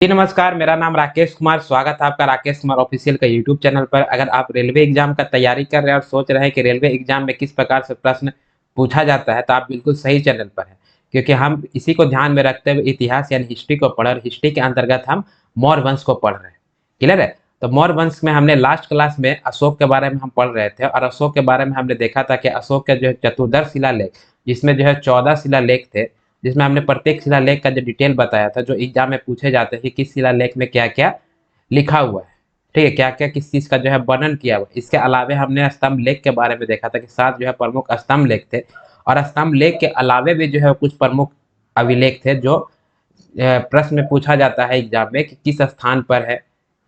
जी नमस्कार, मेरा नाम राकेश कुमार। स्वागत है आपका राकेश कुमार ऑफिशियल का यूट्यूब चैनल पर। अगर आप रेलवे एग्जाम का तैयारी कर रहे हैं और सोच रहे हैं कि रेलवे एग्जाम में किस प्रकार से प्रश्न पूछा जाता है, तो आप बिल्कुल सही चैनल पर हैं, क्योंकि हम इसी को ध्यान में रखते हुए इतिहास यानी हिस्ट्री को पढ़ रहे। हिस्ट्री के अंतर्गत हम मौर्य वंश को पढ़ रहे हैं। क्लियर है? तो मौर्य वंश में हमने लास्ट क्लास में अशोक के बारे में हम पढ़ रहे थे, और अशोक के बारे में हमने देखा था कि अशोक के जो है चतुर्दश शिलालेख, जिसमें जो है 14 शिलालेख थे, जिसमें हमने प्रत्येक शिलालेख का जो डिटेल बताया था, जो एग्जाम में पूछे जाते हैं कि किस शिलालेख में क्या क्या लिखा हुआ है। ठीक है, क्या क्या किस चीज का जो है वर्णन किया हुआ है। इसके अलावे हमने स्तंभ लेख के बारे में देखा था कि 7 जो है प्रमुख स्तंभ लेख थे, और स्तंभ लेख के अलावे भी जो है कुछ प्रमुख अभिलेख थे जो प्रश्न में पूछा जाता है एग्जाम में कि किस स्थान पर है।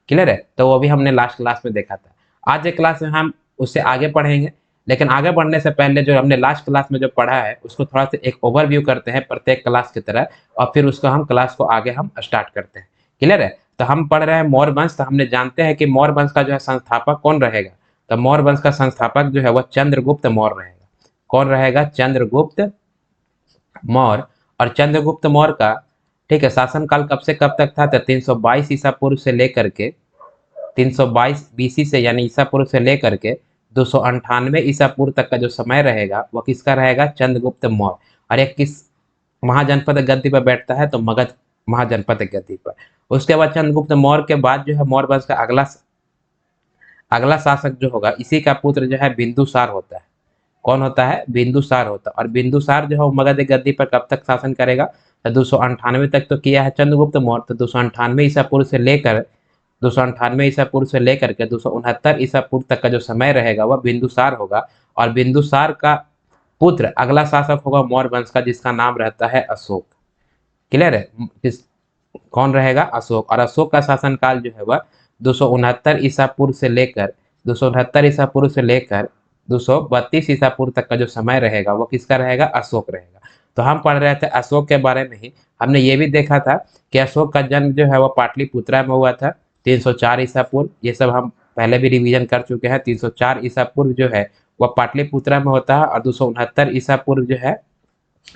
क्लियर है? तो वो भी हमने लास्ट क्लास में देखा था। आज के क्लास में हम उससे आगे पढ़ेंगे, लेकिन आगे बढ़ने से पहले जो हमने लास्ट क्लास में जो पढ़ा है उसको थोड़ा सा एक ओवरव्यू करते हैं प्रत्येक क्लास की तरह, और फिर उसको हम क्लास को आगे हम स्टार्ट करते हैं। क्लियर है? तो हम पढ़ रहे हैं मौर्य वंश। तो हमने जानते हैं कि मौर्य वंश का जो है संस्थापक कौन रहेगा। तो मौर्य वंश का संस्थापक जो है वह चंद्रगुप्त मौर्य रहेगा। कौन रहेगा? चंद्रगुप्त मौर्य। और चंद्रगुप्त मौर्य का, ठीक है, शासनकाल कब से कब तक था? तो 322 ईसा पूर्व से लेकर के 322 बीसी से यानी ईसा पूर्व से लेकर के 298 ईसा पूर्व तक का जो समय रहेगा वह किसका रहेगा? चंद्रगुप्त मौर्य। और एक किस महाजनपद गद्दी पर बैठता है? तो मगध महाजनपद गद्दी पर। उसके बाद चंद्रगुप्त मौर्य के बाद जो है मौर्य वंश का अगला अगला शासक जो होगा, इसी का पुत्र जो है बिंदुसार होता है। कौन होता है? बिंदुसार होता है। और बिंदुसार जो है वो मगध गद्दी पर कब तक शासन करेगा? तो 298 तक तो किया है चंद्रगुप्त मौर्य। तो 298 ईसा पूर्व से लेकर 298 ईसा पूर्व से लेकर के 269 ईसा पूर्व तक का जो समय रहेगा वह बिंदुसार होगा। और बिंदुसार का पुत्र अगला शासक होगा मौर्य वंश का, जिसका नाम रहता है अशोक। क्लियर है? कौन रहेगा? अशोक। और अशोक का शासनकाल जो है वह 269 ईसा पूर्व से लेकर 269 ईसा पूर्व से लेकर 232 ईसा पूर्व तक का जो समय रहेगा वो किसका रहेगा? अशोक रहेगा। तो हम पढ़ रहे थे अशोक के बारे में ही। हमने ये भी देखा था कि अशोक का जन्म जो है वह पाटलिपुत्रा में हुआ था 304 ईसा पूर्व। ये सब हम पहले भी रिवीजन कर चुके हैं। 304 ईसा पूर्व जो है वह पाटलिपुत्रा में होता है, और 269 ईसा पूर्व जो है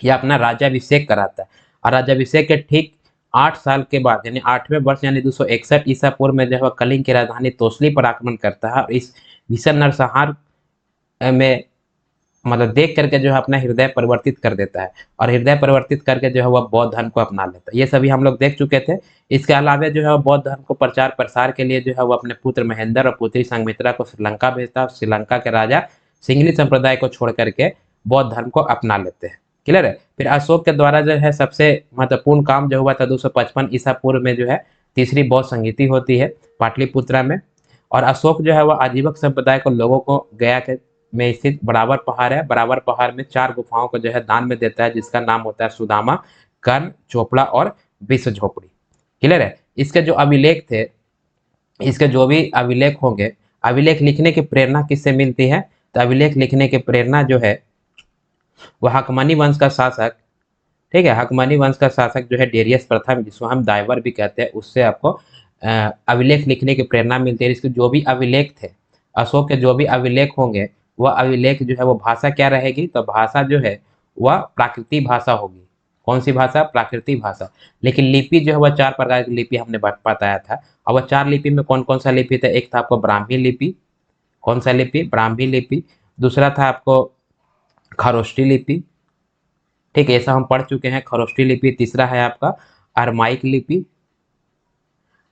यह अपना राज्याभिषेक कराता है। और राज्याभिषेक के ठीक 8 साल के बाद यानी 8वें वर्ष यानी 261 ईसा पूर्व में जो है कलिंग की राजधानी तोसली पर आक्रमण करता है, और इस भीषण नरसंहार में मतलब देख करके जो है अपना हृदय परिवर्तित कर देता है, और हृदय परिवर्तित करके जो है वह बौद्ध धर्म को अपना लेता है। ये सभी हम लोग देख चुके थे। इसके अलावा जो है वह बौद्ध धर्म को प्रचार प्रसार के लिए जो है वो अपने पुत्र महेंद्र और पुत्री संघमित्रा को श्रीलंका भेजता है, और श्रीलंका के राजा सिंगली संप्रदाय को छोड़ करके बौद्ध धर्म को अपना लेते हैं। क्लियर है? फिर अशोक के द्वारा जो है सबसे महत्वपूर्ण काम जो हुआ था 255 ईसा पूर्व में जो है तीसरी बौद्ध संगीति होती है पाटलिपुत्रा में। और अशोक जो है वह आजीवक संप्रदाय को लोगों को गया के में स्थित बराबर पहाड़ है, बराबर पहाड़ में 4 गुफाओं को जो है दान में देता है, जिसका नाम होता है सुदामा, कर्ण, चोपड़ा और विश्व झोपड़ी। क्लियर है? इसके जो अभिलेख थे, इसके जो भी अभिलेख होंगे, अभिलेख लिखने की प्रेरणा किससे मिलती है? तो अभिलेख लिखने की प्रेरणा जो है वह हकमनी वंश का शासक, ठीक है, हकमनी वंश का शासक जो है डेरियस प्रथम, जिसको हम दाइवर भी कहते हैं, उससे आपको अभिलेख लिखने की प्रेरणा मिलती है। इसके जो भी अभिलेख थे, अशोक के जो भी अभिलेख होंगे, वह अभिलेख जो है वो भाषा क्या रहेगी? तो भाषा जो है वह प्राकृतिक भाषा होगी। कौन सी भाषा? प्राकृतिक भाषा। लेकिन लिपि जो है वह 4 प्रकार की लिपि हमने बताया था। और वह 4 लिपि में कौन कौन सा लिपि था? एक था आपको ब्राह्मी लिपि। कौन सा लिपि? ब्राह्मी लिपि। दूसरा था आपको खरोष्टी लिपि। ठीक है, ये सब हम पढ़ चुके हैं। खरोष्टी लिपि। तीसरा है आपका अरमाइक लिपि,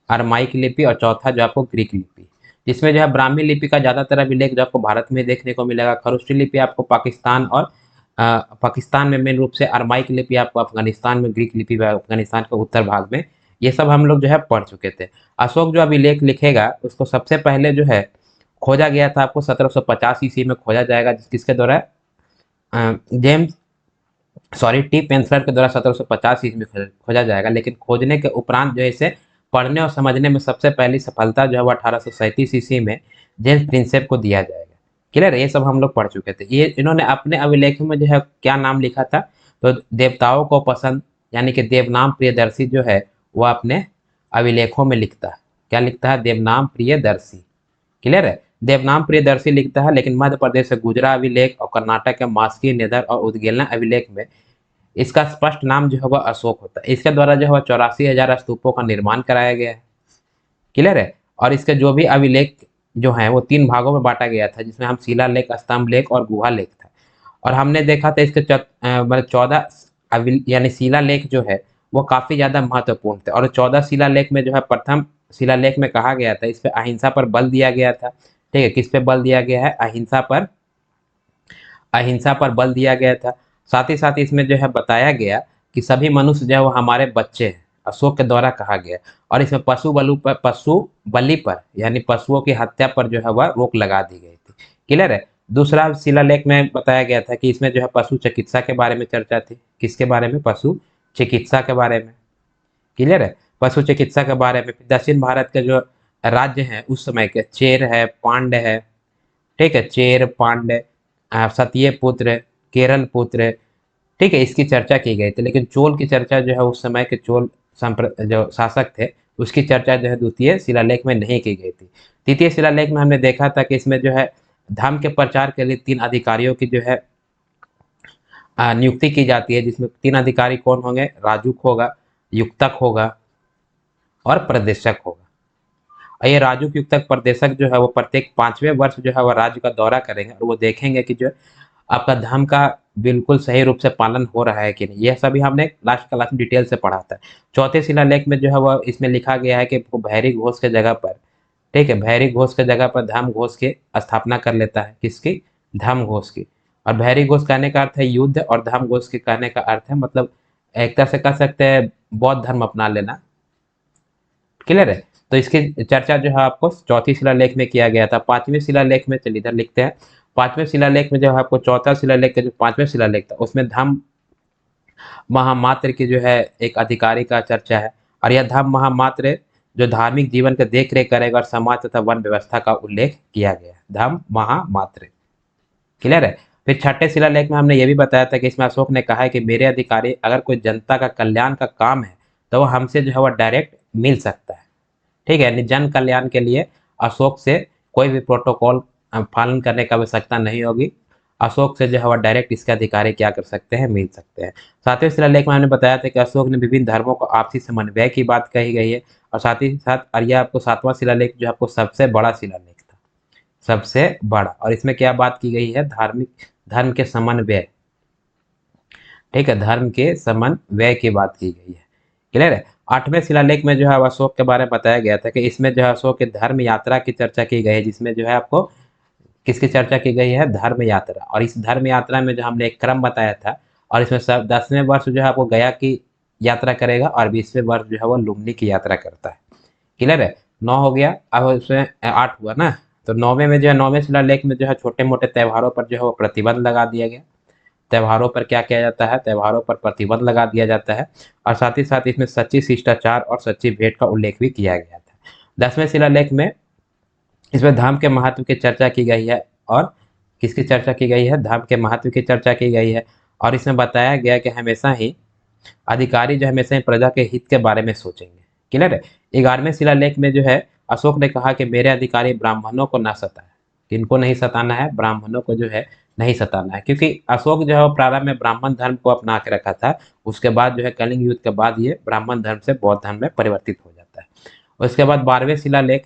अरमाइक लिपि। और चौथा जो आपको ग्रीक लिपि, जिसमें जो है ब्राह्मी लिपि का ज्यादातर अभिलेख जो आपको भारत में देखने को मिलेगा। खरोष्टी लिपि आपको पाकिस्तान और पाकिस्तान में मेन रूप से, अरमाइक लिपि आपको अफगानिस्तान में, ग्रीक लिपि अफगानिस्तान के उत्तर भाग में। ये सब हम लोग जो है पढ़ चुके थे। अशोक जो अभिलेख लिखेगा उसको सबसे पहले जो है खोजा गया था आपको 1750 ईस्वी में खोजा जाएगा, किसके द्वारा? जेम्स सॉरी टी पेंसलर के द्वारा 1750 ईस्वी में खोजा जाएगा। लेकिन खोजने के उपरांत जो है इसे पढ़ने और समझने में सबसे पहली सफलता जो है वो 1837 ईस्वी में जेम्स प्रिंसेप को दिया जाएगा। क्लियर है? ये सब हम लोग पढ़ चुके थे। ये इन्होंने अपने अभिलेखों में जो है क्या नाम लिखा था? तो देवताओं को पसंद यानी कि देवनाम प्रियदर्शी जो है वह अपने अभिलेखों में लिखता है। क्या लिखता है? देवनाम प्रियदर्शी। क्लियर है? देवनाम प्रियदर्शी लिखता है। लेकिन मध्य प्रदेश से गुजरा अभिलेख और कर्नाटक के मास्की, निधर और उदगेलना अभिलेख में इसका स्पष्ट नाम जो है वह अशोक होता है। इसके द्वारा जो है 84,000 स्तूपों का निर्माण कराया गया है। क्लियर है। और इसके जो भी अभिलेख जो है वो 3 भागों में बांटा गया था, जिसमें हम शिला लेख, स्तंभ लेख और गुहा लेख था। और हमने देखा था इसके मतलब 14 यानी शिला लेख जो है वो काफी ज्यादा महत्वपूर्ण थे। और 14 शिला लेख में जो है प्रथम शिला लेख में कहा गया था, इस पे अहिंसा पर बल दिया गया था। ठीक है, किस पे बल दिया गया है? अहिंसा पर, अहिंसा पर बल दिया गया था। साथ ही साथ इसमें जो है बताया गया कि सभी मनुष्य जो है वो हमारे बच्चे हैं, अशोक के द्वारा कहा गया। और इसमें पशु बलि पर यानी पशुओं की हत्या पर जो है वह रोक लगा दी गई थी। क्लियर है। दूसरा शिलालेख में बताया गया था कि इसमें जो है पशु चिकित्सा के बारे में चर्चा थी। किसके बारे में? पशु चिकित्सा के बारे में। क्लियर है। पशु चिकित्सा के बारे में। दक्षिण भारत के जो राज्य हैं उस समय के, चेर है, पांड्य है, ठीक है, चेर, पांड्य, सतिये पुत्र, केरल पुत्र, ठीक है, इसकी चर्चा की गई थी। लेकिन चोल की चर्चा जो है उस समय के चोल जो शासक थे उसकी चर्चा जो है द्वितीय शिलालेख में नहीं की गई थी। तृतीय शिलालेख में हमने देखा था कि इसमें जो है धर्म के प्रचार के लिए 3 अधिकारियों की जो है नियुक्ति की जाती है, जिसमें 3 अधिकारी कौन होंगे? राजुक होगा, युक्तक होगा और प्रदेशक होगा। और ये राजुक, युक्तक, प्रदेशक जो है वो प्रत्येक 5वें वर्ष जो है वो राज्य का दौरा करेंगे और वो देखेंगे कि जो आपका धर्म का बिल्कुल सही रूप से पालन हो रहा है कि नहीं। यह सभी हमने लास्ट क्लास में डिटेल से पढ़ा था। चौथे शिलालेख में जो है वह इसमें लिखा गया है कि भैरी घोष के जगह पर, ठीक है, भैरी घोष के जगह पर धर्म घोष की स्थापना कर लेता है। किसकी? धर्म घोष की। और भैरी घोष कहने का अर्थ है युद्ध, और धर्म घोष के कहने का अर्थ है मतलब एक तरह से कह सकते हैं बौद्ध धर्म अपना लेना। क्लियर है। तो इसकी चर्चा जो है आपको चौथी शिलालेख में किया गया था। 5वें शिलालेख में, चलिए इधर लिखते हैं। 5वें शिलालेख में जो है आपको चौथा शिलालेख का जो 5वें शिलालेख था उसमें धम्म महामात्र की जो है एक अधिकारी का चर्चा है। और यह धम्म महामात्र जो धार्मिक जीवन का देख रेख करेगा और समाज तथा वन व्यवस्था का उल्लेख किया गया है। धम्म महामात्र। क्लियर है। फिर छठे शिलालेख में हमने ये भी बताया था कि इसमें अशोक ने कहा है कि मेरे अधिकारी अगर कोई जनता का कल्याण का काम है तो वो हमसे जो है वह डायरेक्ट मिल सकता है। ठीक है, यानी जन कल्याण के लिए अशोक से कोई भी प्रोटोकॉल पालन करने की आवश्यकता नहीं होगी। अशोक से जो है वह डायरेक्ट इसके अधिकारी क्या कर सकते हैं? मिल सकते हैं। 7वें शिलालेख में हमने बताया था कि अशोक ने विभिन्न धर्मों को आपसी समन्वय की बात कही गई है। और साथ ही साथ और यह आपको 7वां शिलालेख जो आपको सबसे बड़ा शिलालेख था, सबसे बड़ा। और इसमें क्या बात की गई है? धार्मिक धर्म के समन्वय, ठीक है, धर्म के समन्वय की बात की गई है। क्लियर है। 8वें शिलालेख में जो है अशोक के बारे में बताया गया था कि इसमें जो है अशोक की धर्म यात्रा की चर्चा की गई है, जिसमें जो है आपको किसकी चर्चा की गई है? धर्म यात्रा। और इस धर्म यात्रा में जो हमने एक क्रम बताया था, और इसमें सब 10वें वर्ष जो है आपको गया की यात्रा करेगा और 20वें वर्ष जो है वो लुम्बिनी की यात्रा करता है। क्लियर है। 9 हो गया, अब उसमें 8 हुआ ना। तो 9वें में जो है 9वें शिलालेख में जो है छोटे मोटे त्योहारों पर जो है वो प्रतिबंध लगा दिया गया। त्योहारों पर क्या किया जाता है? त्योहारों पर प्रतिबंध लगा दिया जाता है। और साथ ही साथ इसमें सच्ची शिष्टाचार और सच्ची भेंट का उल्लेख भी किया गया था। 10वें शिलालेख में इसमें धर्म के महत्व की चर्चा की गई है। और किसकी चर्चा की गई है? धर्म के महत्व की चर्चा की गई है। और इसमें बताया गया कि हमेशा ही अधिकारी जो हमेशा ही प्रजा के हित के बारे में सोचेंगे। क्लियर है। 11वें शिलालेख में जो है अशोक ने कहा कि मेरे अधिकारी ब्राह्मणों को ना सताए। किनको नहीं सताना है? ब्राह्मणों को जो है नहीं सताना है, क्योंकि अशोक जो है वो प्रारंभ में ब्राह्मण धर्म को अपना के रखा था। उसके बाद जो है कलिंग युद्ध के बाद ये ब्राह्मण धर्म से बौद्ध धर्म में परिवर्तित हो जाता है। उसके बाद 12वें शिलालेख,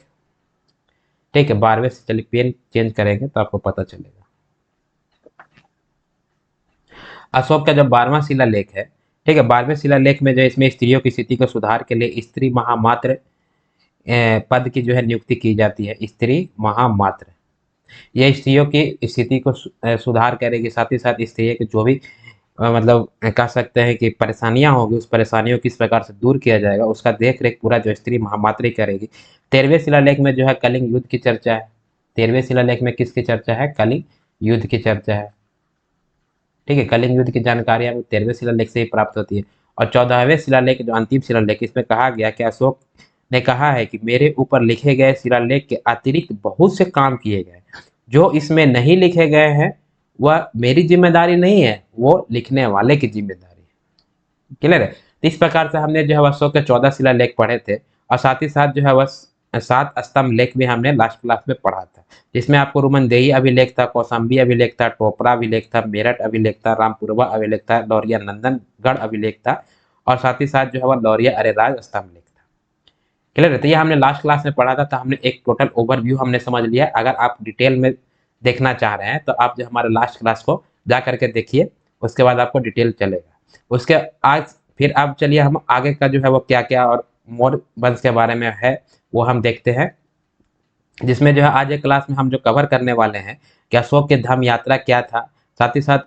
ठीक है, 12वें से चलिए पेन चेंज करेंगे तो आपको पता चलेगा। अशोक का जब 12वां शिलालेख है, ठीक है, 12वें शिलालेख में जो इसमें स्त्रियों की स्थिति को सुधार के लिए स्त्री महामात्र पद की जो है नियुक्ति की जाती है। स्त्री महामात्र, यह स्त्रियों की स्थिति को सुधार करेगी। साथ ही साथ स्त्रियों के जो भी मतलब कह सकते हैं कि परेशानियां होगी, उस परेशानियों को किस प्रकार से दूर किया जाएगा उसका देख रेख पूरा जो स्त्री महामात्री करेगी। 13वें शिलालेख में जो है कलिंग युद्ध की चर्चा है। 13वें शिलालेख में किसकी चर्चा है? कलिंग युद्ध की चर्चा है। ठीक है, कलिंग युद्ध की जानकारी हमें 13वें शिलालेख से ही प्राप्त होती है। और 14वें शिलालेख जो अंतिम शिलालेख, इसमें कहा गया कि अशोक ने कहा है कि मेरे ऊपर लिखे गए शिलालेख के अतिरिक्त बहुत से काम किए गए, जो इसमें नहीं लिखे गए हैं वह मेरी जिम्मेदारी नहीं है, वो लिखने वाले की जिम्मेदारी है। क्लियर है। तो इस प्रकार से हमने जो है अशोक के 14 शिलालेख पढ़े थे। और साथ ही साथ जो है बस सात स्तंभ लेख भी हमने लास्ट क्लास में पढ़ा था, जिसमें आपको रुमनदेही अभिलेख था, कौशाम्बी अभिलेख था, टोपरा अभिलेख था, मेरठ अभिलेख था, रामपुरवा अभिलेख था, लौरिया नंदनगढ़ अभिलेख था और साथ ही साथ जो है वह लौरिया अरेराज स्तंभ लेख था। क्लियर है? तो ये हमने लास्ट क्लास में पढ़ा था, तो हमने एक टोटल ओवरव्यू हमने समझ लिया। अगर आप डिटेल में देखना चाह रहे हैं तो आप जो हमारे लास्ट क्लास को जा करके देखिए, उसके बाद आपको डिटेल चलेगा। उसके आज फिर अब चलिए हम आगे का जो है वो क्या क्या और मौर्य वंश के बारे में है वो हम देखते हैं, जिसमें जो है आज एक क्लास में हम जो कवर करने वाले हैं कि अशोक की धर्म यात्रा क्या था, साथ ही साथ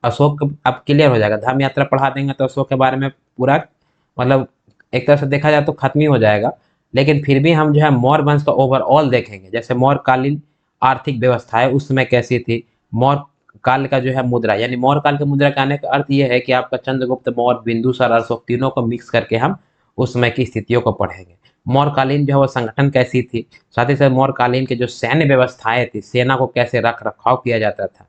अशोक अब क्लियर हो जाएगा। धर्म यात्रा पढ़ा देंगे तो अशोक के बारे में पूरा मतलब एक तरह से देखा जाए तो खत्म ही हो जाएगा, लेकिन फिर भी हम जो है मौर्य वंश का ओवरऑल देखेंगे। जैसे मौर्य कालीन आर्थिक व्यवस्था है उस समय कैसी थी, मौर्य काल का जो है मुद्रा, यानी मौर्य काल के मुद्रा कहने का अर्थ ये है कि आपका चंद्रगुप्त मौर्य बिंदुसार अशोक तीनों को मिक्स करके हम उस समय की स्थितियों को पढ़ेंगे। मौर्यकालीन जो है वो संगठन कैसी थी, साथ ही साथ मौर्यकालीन की जो सैन्य व्यवस्थाएं थी, सेना को कैसे रख रखाव किया जाता था,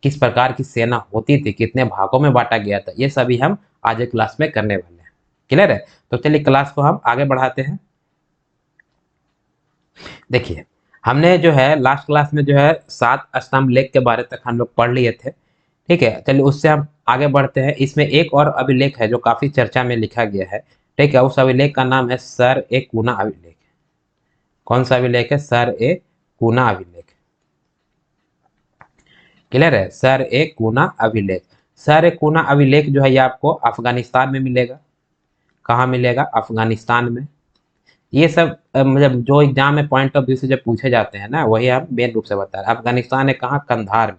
किस प्रकार की सेना होती थी, कितने भागों में बांटा गया था, ये सभी हम आज एक क्लास में करने वाले हैं। क्लियर है? तो चलिए क्लास को हम आगे बढ़ाते हैं। देखिए हमने जो है लास्ट क्लास में जो है सात स्तंभ लेख के बारे तक हम लोग पढ़ लिए थे। ठीक है, चलिए उससे हम आगे बढ़ते हैं। इसमें एक और अभिलेख है जो काफी चर्चा में लिखा गया है। ठीक है, उस अभिलेख का नाम है सर ए कूना अभिलेख। कौन सा अभिलेख है? सर ए कूना अभिलेख। क्लियर है? सर ए कूना अभिलेख। सर ए कूना अभिलेख जो है ये आपको अफगानिस्तान में मिलेगा। कहाँ मिलेगा? अफगानिस्तान में। ये सब मतलब जो एग्जाम में पॉइंट ऑफ व्यू से जब पूछे जाते हैं ना, वही हम मेन रूप से बता रहे हैं। अफगानिस्तान है कहाँ? कंधार में।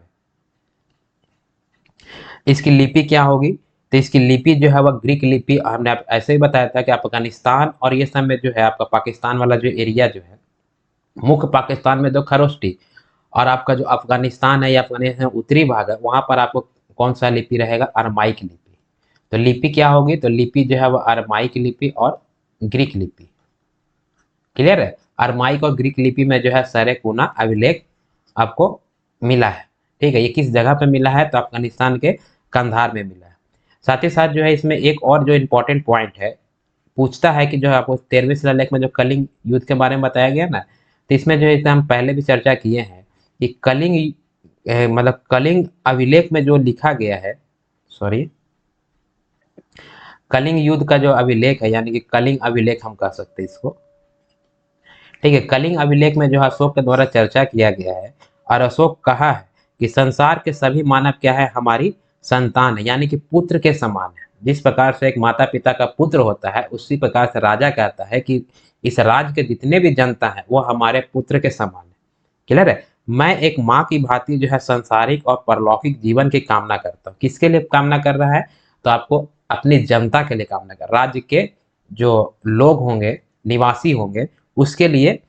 इसकी लिपि क्या होगी? तो इसकी लिपि जो है वह ग्रीक लिपि, हमने आप ऐसे ही बताया था कि अफगानिस्तान और ये सब में जो है आपका पाकिस्तान वाला जो एरिया जो है, मुख्य पाकिस्तान में तो खरोष्टी, और आपका जो अफगानिस्तान है या अफगानिस्तान उत्तरी भाग है वहां पर आपको कौन सा लिपि रहेगा? अरमाइक लिपि। तो लिपि क्या होगी? तो लिपि जो है वह अरमाइक लिपि और ग्रीक लिपि। क्लियर है? अरमाइक और ग्रीक लिपि में जो है सरेकुना अभिलेख आपको मिला है। ठीक है, ये किस जगह पे मिला है? तो अफगानिस्तान के कंधार में मिला है। साथ ही साथ जो है इसमें एक और जो इम्पोर्टेंट पॉइंट है, पूछता है कि जो है आपको 13वें शिलालेख में जो कलिंग युद्ध के बारे में बताया गया ना, तो इसमें जो है इसे हम पहले भी चर्चा किए हैं कि कलिंग मतलब कलिंग अभिलेख में जो लिखा गया है, सॉरी, कलिंग युद्ध का जो अभिलेख है, यानी कि कलिंग अभिलेख हम कह सकते हैं इसको। ठीक है, कलिंग अभिलेख में जो है अशोक के द्वारा चर्चा किया गया है और अशोक कहा है कि संसार के सभी मानव क्या है? हमारी संतान है, यानी कि पुत्र के समान है। जिस प्रकार से एक माता पिता का पुत्र होता है, उसी प्रकार से राजा कहता है कि इस राज्य के जितने भी जनता है वो हमारे पुत्र के समान है। क्लियर है? मैं एक माँ की भांति जो है संसारिक और परलौकिक जीवन की कामना करता हूँ। किसके लिए कामना कर रहा है? तो आपको अपनी जनता के लिए कामना कर, राज्य के जो लोग होंगे, निवासी होंगे, उसके लिए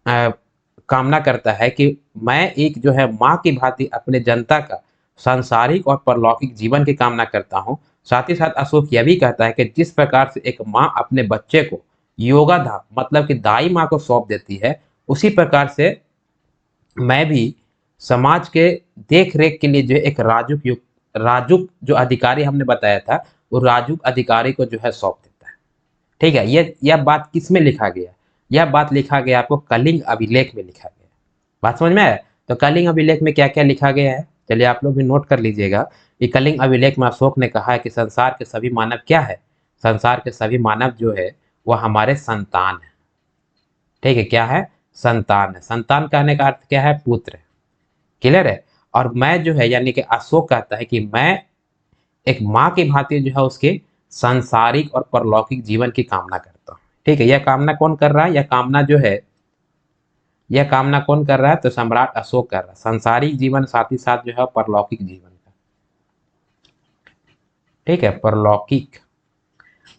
कामना करता है कि मैं एक जो है माँ की भांति अपने जनता का सांसारिक और परलौकिक जीवन की कामना करता हूँ। साथ ही साथ अशोक यह भी कहता है कि जिस प्रकार से एक माँ अपने बच्चे को योगाधाम मतलब कि दाई माँ को सौंप देती है, उसी प्रकार से मैं भी समाज के देख रेख के लिए जो है एक राजुक जो अधिकारी हमने बताया था, वो राजुक अधिकारी को जो है सौंप देता है। ठीक है, ये यह बात किस में लिखा गया? यह बात लिखा गया आपको कलिंग अभिलेख में लिखा गया। बात समझ में आया? तो कलिंग अभिलेख में क्या क्या लिखा गया है, चलिए आप लोग भी नोट कर लीजिएगा कि कलिंग अभिलेख में अशोक ने कहा है कि संसार के सभी मानव क्या है? संसार के सभी मानव जो है वह हमारे संतान है। ठीक है, क्या है? संतान है। संतान कहने का अर्थ क्या है? पुत्र। क्लियर है? और मैं जो है यानी कि अशोक कहता है कि मैं एक माँ की भांति जो है उसके सांसारिक और परलौकिक जीवन की कामना करता हूँ। ठीक है, यह कामना कौन कर रहा है? यह कामना जो है, यह कामना कौन कर रहा है? तो सम्राट अशोक कर रहा है, सांसारिक जीवन साथ ही साथ जो है परलौकिक जीवन का। ठीक है, परलौकिक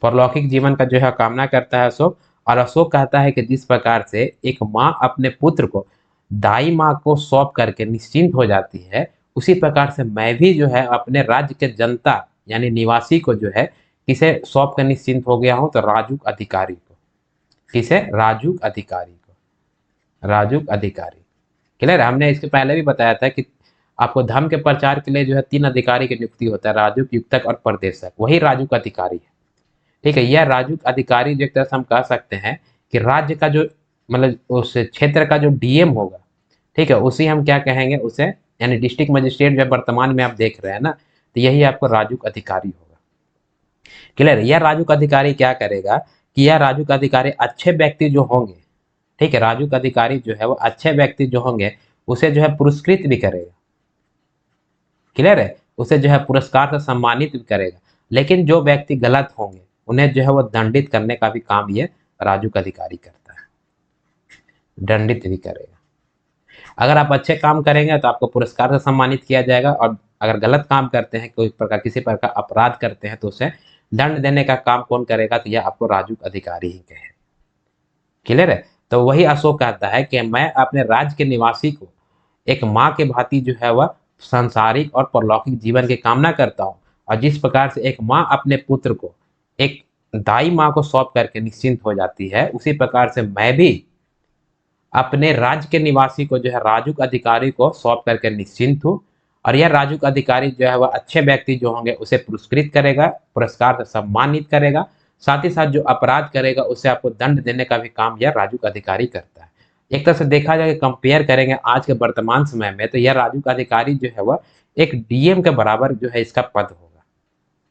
परलौकिक जीवन का जो है कामना करता है अशोक। और अशोक कहता है कि जिस प्रकार से एक माँ अपने पुत्र को दाई माँ को सौंप करके निश्चिंत हो जाती है, उसी प्रकार से मैं भी जो है अपने राज्य के जनता यानी निवासी को जो है किसे सौंप कर निश्चिंत हो गया हूं? तो राजुक अधिकारी को। किसे? राजुक अधिकारी को। राजुक अधिकारी। क्लियर है? हमने इसके पहले भी बताया था कि आपको धर्म के प्रचार के लिए जो है 3 अधिकारी की नियुक्ति होता है, राजुक, युक्तक और परदेशक। वही राजुक अधिकारी है। ठीक है, यह राजुक अधिकारी जो एक तरह से हम कह सकते हैं कि राज्य का जो मतलब उस क्षेत्र का जो डीएम होगा, ठीक है, उसी हम क्या कहेंगे उसे, यानी डिस्ट्रिक्ट मजिस्ट्रेट जो वर्तमान में आप देख रहे हैं ना, तो यही आपको राजूक अधिकारी होगा। क्लियर? यह राजूक अधिकारी क्या करेगा कि यह राजूक अधिकारी अच्छे व्यक्ति जो होंगे, ठीक है, राजूक अधिकारी जो है वो अच्छे व्यक्ति जो होंगे उसे जो है पुरस्कृत भी करेगा। क्लियर है? उसे जो है पुरस्कार से सम्मानित भी करेगा। लेकिन जो व्यक्ति गलत होंगे उन्हें जो है वो दंडित करने का भी काम ये राजूक अधिकारी करता है, दंडित भी करेगा। अगर आप अच्छे काम करेंगे तो आपको पुरस्कार से सम्मानित किया जाएगा, और अगर गलत काम करते हैं, कोई प्रकार किसी प्रकार अपराध करते हैं, तो उसे दंड देने का काम कौन करेगा, तो यह आपको राजूक अधिकारी ही कहे। क्लियर है? तो वही अशोक कहता है कि मैं अपने राज्य के निवासी को एक माँ के भांति जो है वह सांसारिक और परलौकिक जीवन की कामना करता हूँ, और जिस प्रकार से एक माँ अपने पुत्र को एक दाई माँ को सौंप करके निश्चिंत हो जाती है, उसी प्रकार से मैं भी अपने राज्य के निवासी को जो है राजूक अधिकारी को सौंप करके निश्चिंत हूँ, और यह राजूक अधिकारी जो है वह अच्छे व्यक्ति जो होंगे उसे पुरस्कृत करेगा, पुरस्कार से सम्मानित करेगा, साथ ही साथ जो अपराध करेगा उसे आपको दंड देने का भी काम यह राजूक अधिकारी करता है। एक तरह से देखा जाए, कंपेयर करेंगे आज के वर्तमान समय में, तो यह राजूक अधिकारी जो है वह एक डीएम के बराबर जो है इसका पद होगा।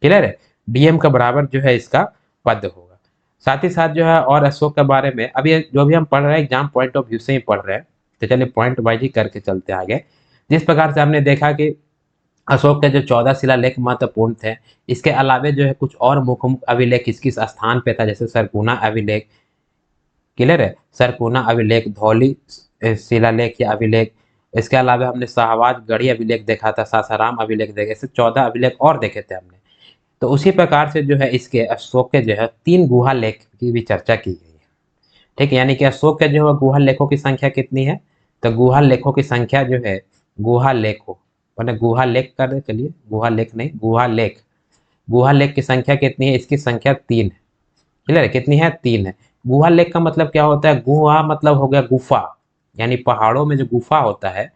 क्लियर है? डीएम के बराबर जो है इसका पद होगा। साथ ही साथ जो है और अशोक के बारे में अभी जो भी हम पढ़ रहे हैं एग्जाम पॉइंट ऑफ व्यू से ही पढ़ रहे हैं, तो चलिए पॉइंट वाइज ही करके चलते हैं आगे। जिस प्रकार से हमने देखा कि अशोक के जो 14 शिलालेख महत्वपूर्ण थे, इसके अलावे जो है कुछ और मुख्य मुख्य अभिलेख किस किस स्थान पे था, जैसे सरकूना अभिलेख, क्लियर है, सरकूना अभिलेख, धौली शिलालेख या अभिलेख, इसके अलावा हमने शाहबाज गढ़ी अभिलेख देखा था, सासाराम अभिलेख देखे, ऐसे 14 अभिलेख और देखे थे हमने। तो उसी प्रकार से जो है इसके अशोक के जो है 3 गुहा लेख की भी चर्चा की गई है। ठीक है, यानी कि अशोक के जो है गुहा लेखों की संख्या कितनी है, तो गुहा लेखों की संख्या जो है, गुहा लेखों मैंने गुहा लेख कर दे, चलिए गुहा लेख नहीं, गुहा लेख, गुहा लेख की संख्या कितनी है, इसकी संख्या 3 है। क्लियर है? कितनी है? 3 है। गुहा लेख का मतलब क्या होता है, गुहा मतलब हो गया गुफा, यानी पहाड़ों में जो गुफा होता है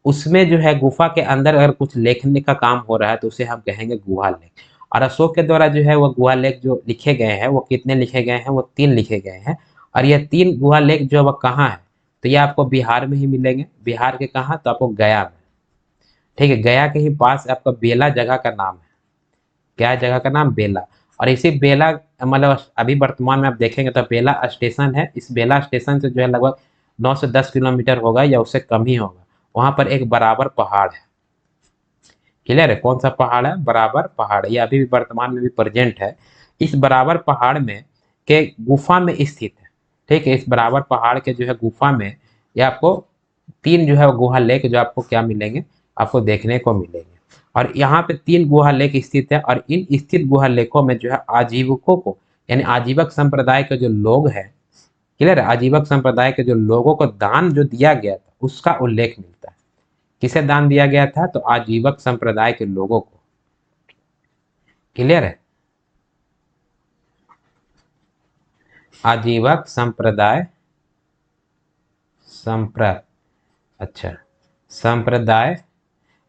उसमें जो है गुफा के अंदर अगर कुछ लेखने का काम हो रहा है तो उसे हम कहेंगे गुहा लेख। और अशोक के द्वारा जो है वो गुहा लेख जो लिखे गए हैं वो कितने लिखे गए हैं, वो 3 लिखे गए हैं। और ये 3 गुहा लेख जो है वो कहाँ है, तो ये आपको बिहार में ही मिलेंगे। बिहार के कहाँ, तो आपको गया में। ठीक है, गया के ही पास आपका बेला जगह का नाम है। क्या है जगह का नाम? बेला। और इसी बेला, मतलब अभी वर्तमान में आप देखेंगे तो बेला स्टेशन है, इस बेला स्टेशन से जो है लगभग 9 से 10 किलोमीटर होगा या उससे कम ही होगा। वहां पर एक बराबर पहाड़ है। क्लियर है? कौन सा पहाड़ है? बराबर पहाड़। ये अभी भी वर्तमान में भी प्रेजेंट है। इस बराबर पहाड़ में के गुफा में स्थित है। ठीक है, इस बराबर पहाड़ के जो है गुफा में ये आपको 3 जो है गुहा लेक जो आपको क्या मिलेंगे, आपको देखने को मिलेंगे। और यहाँ पे 3 गुहा लेक स्थित है, और इन स्थित गुहा लेकों में जो है आजीवकों को, यानी आजीवक संप्रदाय के जो लोग हैं, क्लियर है, आजीवक संप्रदाय के जो लोगों को दान जो दिया गया था उसका उल्लेख मिलता है। किसे दान दिया गया था, तो आजीवक संप्रदाय के लोगों को। क्लियर है? आजीवक संप्रदाय, अच्छा, संप्रदाय,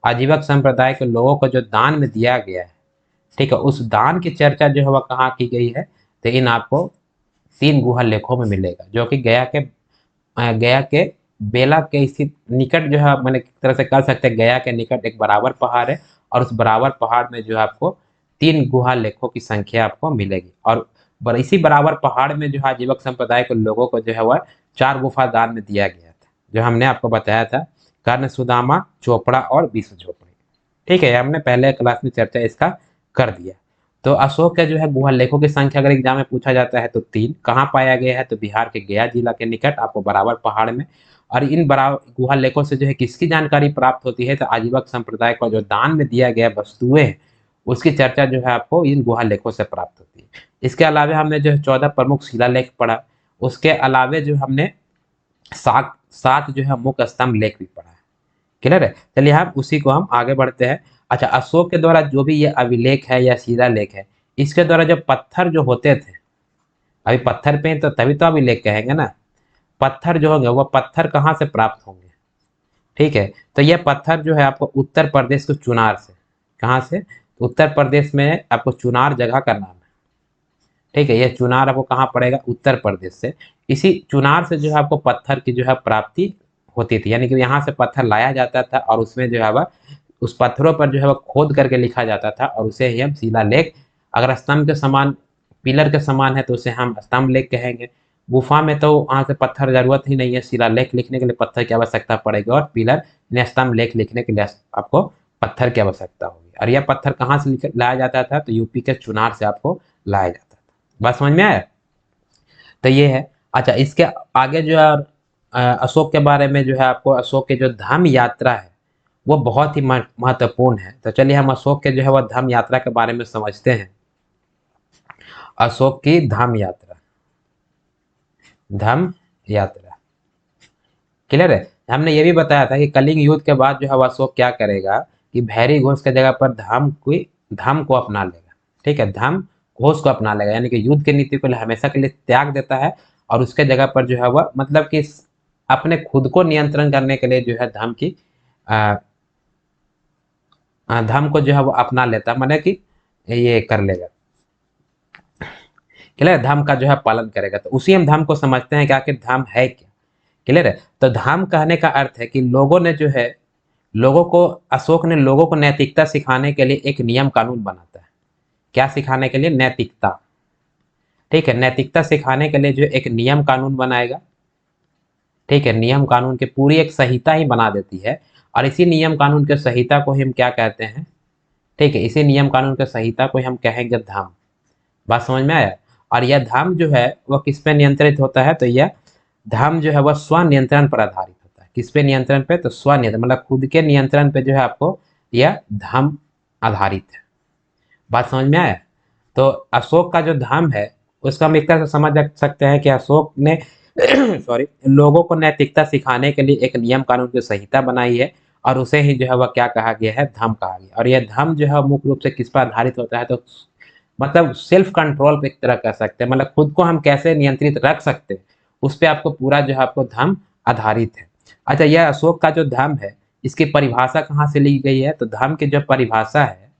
आजीवक संप्रदाय के लोगों को जो दान में दिया गया है, ठीक है, उस दान की चर्चा जो है वह कहाँ की गई है, तो इन आपको 3 गुहा लेखों में मिलेगा, जो कि गया के बेला के स्थित निकट जो है, मैंने एक तरह से कह सकते हैं गया के निकट एक बराबर पहाड़ है, और उस बराबर पहाड़ में जो है आपको 3 गुहा लेखों की संख्या आपको मिलेगी। और इसी बराबर पहाड़ में जो है आजीवक संप्रदाय के लोगों को जो है वह 4 गुफा दान में दिया गया था, जो हमने आपको बताया था, कर्ण सुदामा, चोपड़ा और विश्व झोपड़ी। ठीक है, हमने पहले क्लास में चर्चा इसका कर दिया। तो अशोक के जो है गुहा लेखों की संख्या अगर एग्जाम में पूछा जाता है तो 3। कहाँ पाया गया है, तो बिहार के गया जिला के निकट आपको बराबर पहाड़ में। और इन बराबर गुहा लेखों से जो है किसकी जानकारी प्राप्त होती है, तो आजीवक संप्रदाय को जो दान में दिया गया वस्तुएं हैं, उसकी चर्चा जो है आपको इन गुहा लेखों से प्राप्त होती है। इसके अलावा हमने जो है 14 प्रमुख शिलालेख पढ़ा, उसके अलावे जो हमने 7 जो है मुख्य स्तंभ लेख भी पढ़ा है। क्लियर है? चलिए हम उसी को हम आगे बढ़ते हैं। अच्छा, अशोक के द्वारा जो भी ये अभिलेख है या शिलालेख है, इसके द्वारा जो पत्थर जो होते थे, अभी पत्थर पे तो तभी तो अभिलेख कहेंगे ना, पत्थर जो होंगे वो पत्थर कहाँ से प्राप्त होंगे। ठीक है, तो ये पत्थर जो है आपको उत्तर प्रदेश के चुनार से, कहाँ से, उत्तर प्रदेश में आपको चुनार जगह का नाम है। ठीक है, ये चुनार आपको कहाँ पड़ेगा, उत्तर प्रदेश से। इसी चुनार से जो है आपको पत्थर की जो है प्राप्ति होती थी, यानी कि यहाँ से पत्थर लाया जाता था और उसमें जो है वह उस पत्थरों पर जो है वह खोद करके लिखा जाता था और उसे ही हम शिलालेख, अगर स्तंभ के समान, पिलर के समान है तो उसे हम स्तंभ लेख कहेंगे। गुफा में तो वहाँ से पत्थर जरूरत ही नहीं है, शिलालेख लिखने के लिए पत्थर की आवश्यकता पड़ेगी और पिलर यानी स्तंभ लेख लिखने के लिए आपको पत्थर की आवश्यकता होगी। और यह पत्थर कहाँ से लाया जाता था, तो यूपी के चुनार से आपको लाया जाता था। बात समझ में आया? तो ये है। अच्छा, इसके आगे जो है अशोक के बारे में जो है आपको अशोक के जो धम्म यात्रा है वो बहुत ही महत्वपूर्ण है। तो चलिए हम अशोक के जो है वह धम्म यात्रा के बारे में समझते हैं। अशोक की धम्म यात्रा, धम्म यात्रा क्लियर है। हमने ये भी बताया था कि कलिंग युद्ध के बाद जो है वह अशोक क्या करेगा कि भैरी घोष की जगह पर धम्म को अपना लेगा। ठीक है, धम्म घोष को अपना लेगा, यानी कि युद्ध की नीति को हमेशा के लिए त्याग देता है और उसके जगह पर जो है वह मतलब कि अपने खुद को नियंत्रण करने के लिए जो है धम्म को जो है वो अपना लेता है, माने कि ये कर लेगा, क्लियर, धम्म का जो है पालन करेगा। तो उसी हम धम्म को समझते हैं कि आखिर धम्म है क्या, क्लियर है। तो धम्म कहने का अर्थ है कि लोगों ने जो है लोगों को अशोक ने लोगों को नैतिकता सिखाने के लिए एक नियम कानून बनाता है। क्या सिखाने के लिए? नैतिकता। ठीक है, नैतिकता सिखाने के लिए जो एक नियम कानून बनाएगा। ठीक है, नियम कानून की पूरी एक संहिता ही बना देती है और इसी नियम कानून के संहिता को हम क्या कहते हैं? ठीक है, इसी नियम कानून के संहिता को हम कहेंगे धम्म। बात समझ में आया? और यह धम्म जो है वह किस पे नियंत्रित होता है? तो यह धम्म जो है वह स्व नियंत्रण पर आधारित होता है। किस पे नियंत्रण पे? तो स्व नियंत्रण, मतलब खुद के नियंत्रण पे जो है आपको यह धम्म आधारित है। बात समझ में आया? तो अशोक का जो धम्म है उसका हम एक तरह से समझ सकते हैं कि अशोक ने सॉरी, लोगों को नैतिकता सिखाने के लिए एक नियम कानून की संहिता बनाई है और उसे ही जो है वह क्या कहा गया है? धम्म कहा गया। और यह धम्म जो है मुख्य रूप से किस पर आधारित होता है? तो मतलब सेल्फ कंट्रोल पे एक तरह कह सकते हैं, मतलब खुद को हम कैसे नियंत्रित रख सकते हैं उस पे आपको पूरा जो है आपको धम्म आधारित है। अच्छा, यह अशोक का जो धम्म है इसकी परिभाषा कहाँ से ली गई है? तो धम्म की जो परिभाषा है,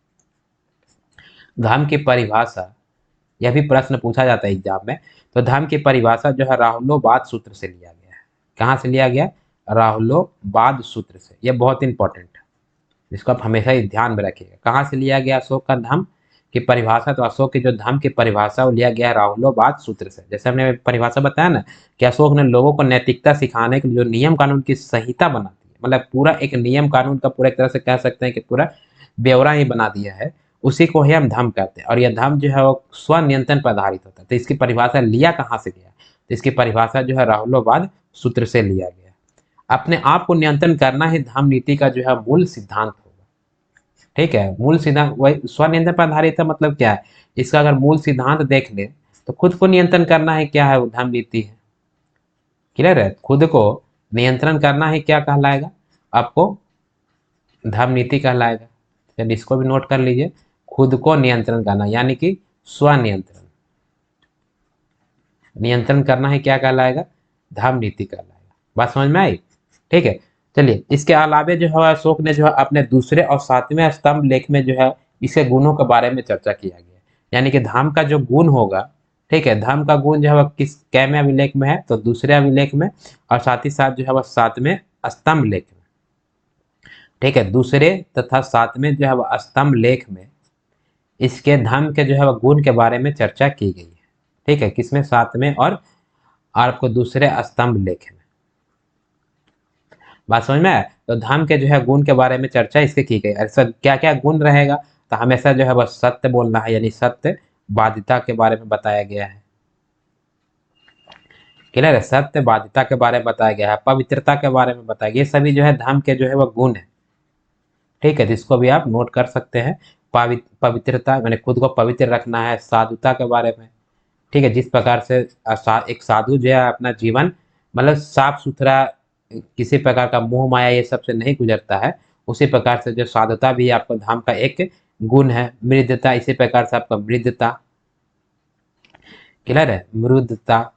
धम्म की परिभाषा, यह भी प्रश्न पूछा जाता है एग्जाम में। तो धम्म की परिभाषा जो है राहुलोवाद सूत्र से लिया गया है। कहाँ से लिया गया? राहुलोवाद सूत्र से। यह बहुत इंपॉर्टेंट है, इसको आप हमेशा ही ध्यान में रखिएगा। कहाँ से लिया गया अशोक का धम्म की परिभाषा? तो अशोक की जो धम्म की परिभाषा वो लिया गया राहुलोवाद सूत्र से। जैसे हमने परिभाषा बताया ना कि अशोक ने लोगों को नैतिकता सिखाने के लिए जो नियम कानून की संहिता बनाती है, मतलब पूरा एक नियम कानून का पूरा एक तरह से कह सकते हैं कि पूरा ब्यौरा ही बना दिया है, उसी को ही हम धम्म कहते हैं। और यह धम्म जो है वो स्व नियंत्रण पर आधारित होता है। तो इसकी परिभाषा लिया कहाँ से गया? तो इसकी परिभाषा जो है राहुलोवाद सूत्र से लिया गया। अपने आप को नियंत्रण करना ही धम्म नीति का जो है मूल सिद्धांत होगा। ठीक है, मूल सिद्धांत वही स्व नियंत्रण पर आधारित है। मतलब क्या है इसका? अगर मूल सिद्धांत देख ले तो खुद को नियंत्रण करना है, क्या है वो? धम्म नीति है। क्लियर है, खुद को नियंत्रण करना है, क्या कहलाएगा आपको? धम्म नीति कहलाएगा। चलिए इसको भी नोट कर लीजिए, खुद को नियंत्रण करना यानी कि स्व नियंत्रण, नियंत्रण करना है क्या कहलाएगा? धम्म नीति कहलाएगा। बात समझ में आई? ठीक है, चलिए इसके अलावे जो है अशोक ने जो है अपने दूसरे और सातवें स्तंभ लेख में जो है इसके गुणों के बारे में चर्चा किया गया है। यानी कि धम्म का जो गुण होगा, ठीक है, धम्म का गुण जो है वह किस कैमे अभिलेख में है? तो दूसरे अभिलेख में, और साथ ही साथ जो है वह सातवें स्तंभ लेख में। ठीक है, दूसरे तथा सातवें जो है वह स्तंभ लेख में इसके धम्म के जो है वह गुण के बारे में चर्चा की गई है। ठीक है, किसमें? सातवें और आपको दूसरे स्तंभ लेख में। बात समझ में आया? तो धम्म के जो है गुण के बारे में चर्चा इसके की गई। ऐसा क्या क्या गुण रहेगा? तो हमेशा जो है बस सत्य बोलना है, यानी सत्य बाध्यता के बारे में बताया गया है। क्लियर है, सत्य बाध्यता के बारे में बताया गया है, पवित्रता के बारे में बताया गया। ये सभी जो है धम्म के जो है वह गुण है। ठीक है, जिसको भी आप नोट कर सकते हैं। पवित्रता मैंने खुद को पवित्र रखना है, साधुता के बारे में। ठीक है, जिस प्रकार से एक साधु जो है अपना जीवन मतलब साफ सुथरा, किसी प्रकार का मोह माया ये सब से नहीं गुजरता है, उसी प्रकार से जो साधुता भी आपको धाम का एक गुण है। मृदता, इसी प्रकार से आपका मृदता, क्लियर है, मृदता।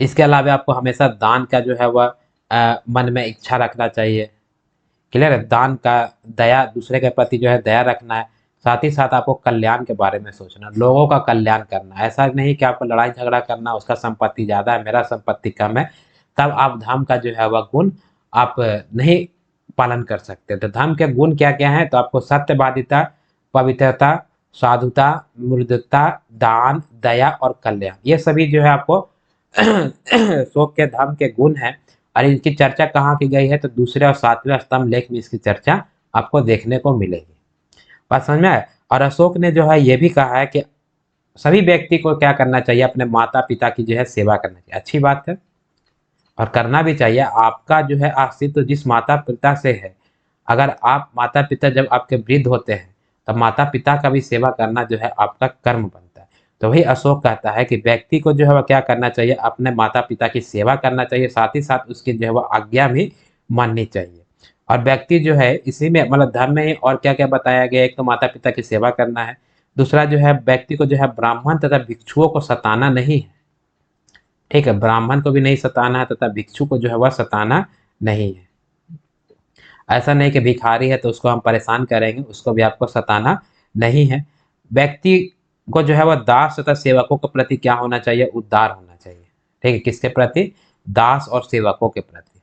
इसके अलावा आपको हमेशा दान का जो है वह मन में इच्छा रखना चाहिए। क्लियर है, दान का, दया, दूसरे के प्रति जो है दया रखना है। साथ ही साथ आपको कल्याण के बारे में सोचना, लोगों का कल्याण करना। ऐसा नहीं कि आपको लड़ाई झगड़ा करना, उसका संपत्ति ज़्यादा है, मेरा संपत्ति कम है, तब आप धर्म का जो है वह गुण आप नहीं पालन कर सकते। तो धर्म के गुण क्या-क्या हैं? तो आपको सत्यवादिता, पवित्रता, साधुता, मृदुता, दान, दया और कल्याण, ये सभी जो है आपको अशोक के धर्म के गुण हैं। और इनकी चर्चा कहाँ की गई है? तो दूसरे और सातवें स्तंभ लेख में इसकी चर्चा आपको देखने को मिलेगी। बात समझ में आया? और अशोक ने जो है ये भी कहा है कि सभी व्यक्ति को क्या करना चाहिए? अपने माता-पिता की जो है सेवा करना चाहिए। अच्छी बात है और करना भी चाहिए। आपका जो है अस्तित्व जिस माता-पिता से है, अगर आप माता-पिता जब आपके वृद्ध होते हैं, तब माता-पिता का भी सेवा करना जो है आपका कर्म बनता है। तो वही अशोक कहता है कि व्यक्ति को जो है वह क्या करना चाहिए? अपने माता-पिता की सेवा करना चाहिए, साथ ही साथ उसकी जो है वह आज्ञा भी माननी चाहिए। और व्यक्ति जो है इसी में मतलब धर्म में ही और क्या-क्या बताया गया है? एक तो माता-पिता की सेवा करना है, दूसरा जो है व्यक्ति को जो है ब्राह्मण तथा भिक्षुओं को सताना नहीं है। ठीक है? ब्राह्मण को भी नहीं सताना है तथा भिक्षु को जो है वह सताना नहीं है। ऐसा नहीं कि भिखारी है तो उसको हम परेशान करेंगे, उसको भी आपको सताना नहीं है। व्यक्ति को जो है वह दास तथा सेवकों के प्रति क्या होना चाहिए? उदार होना चाहिए। ठीक है? किसके प्रति? दास और सेवकों के प्रति।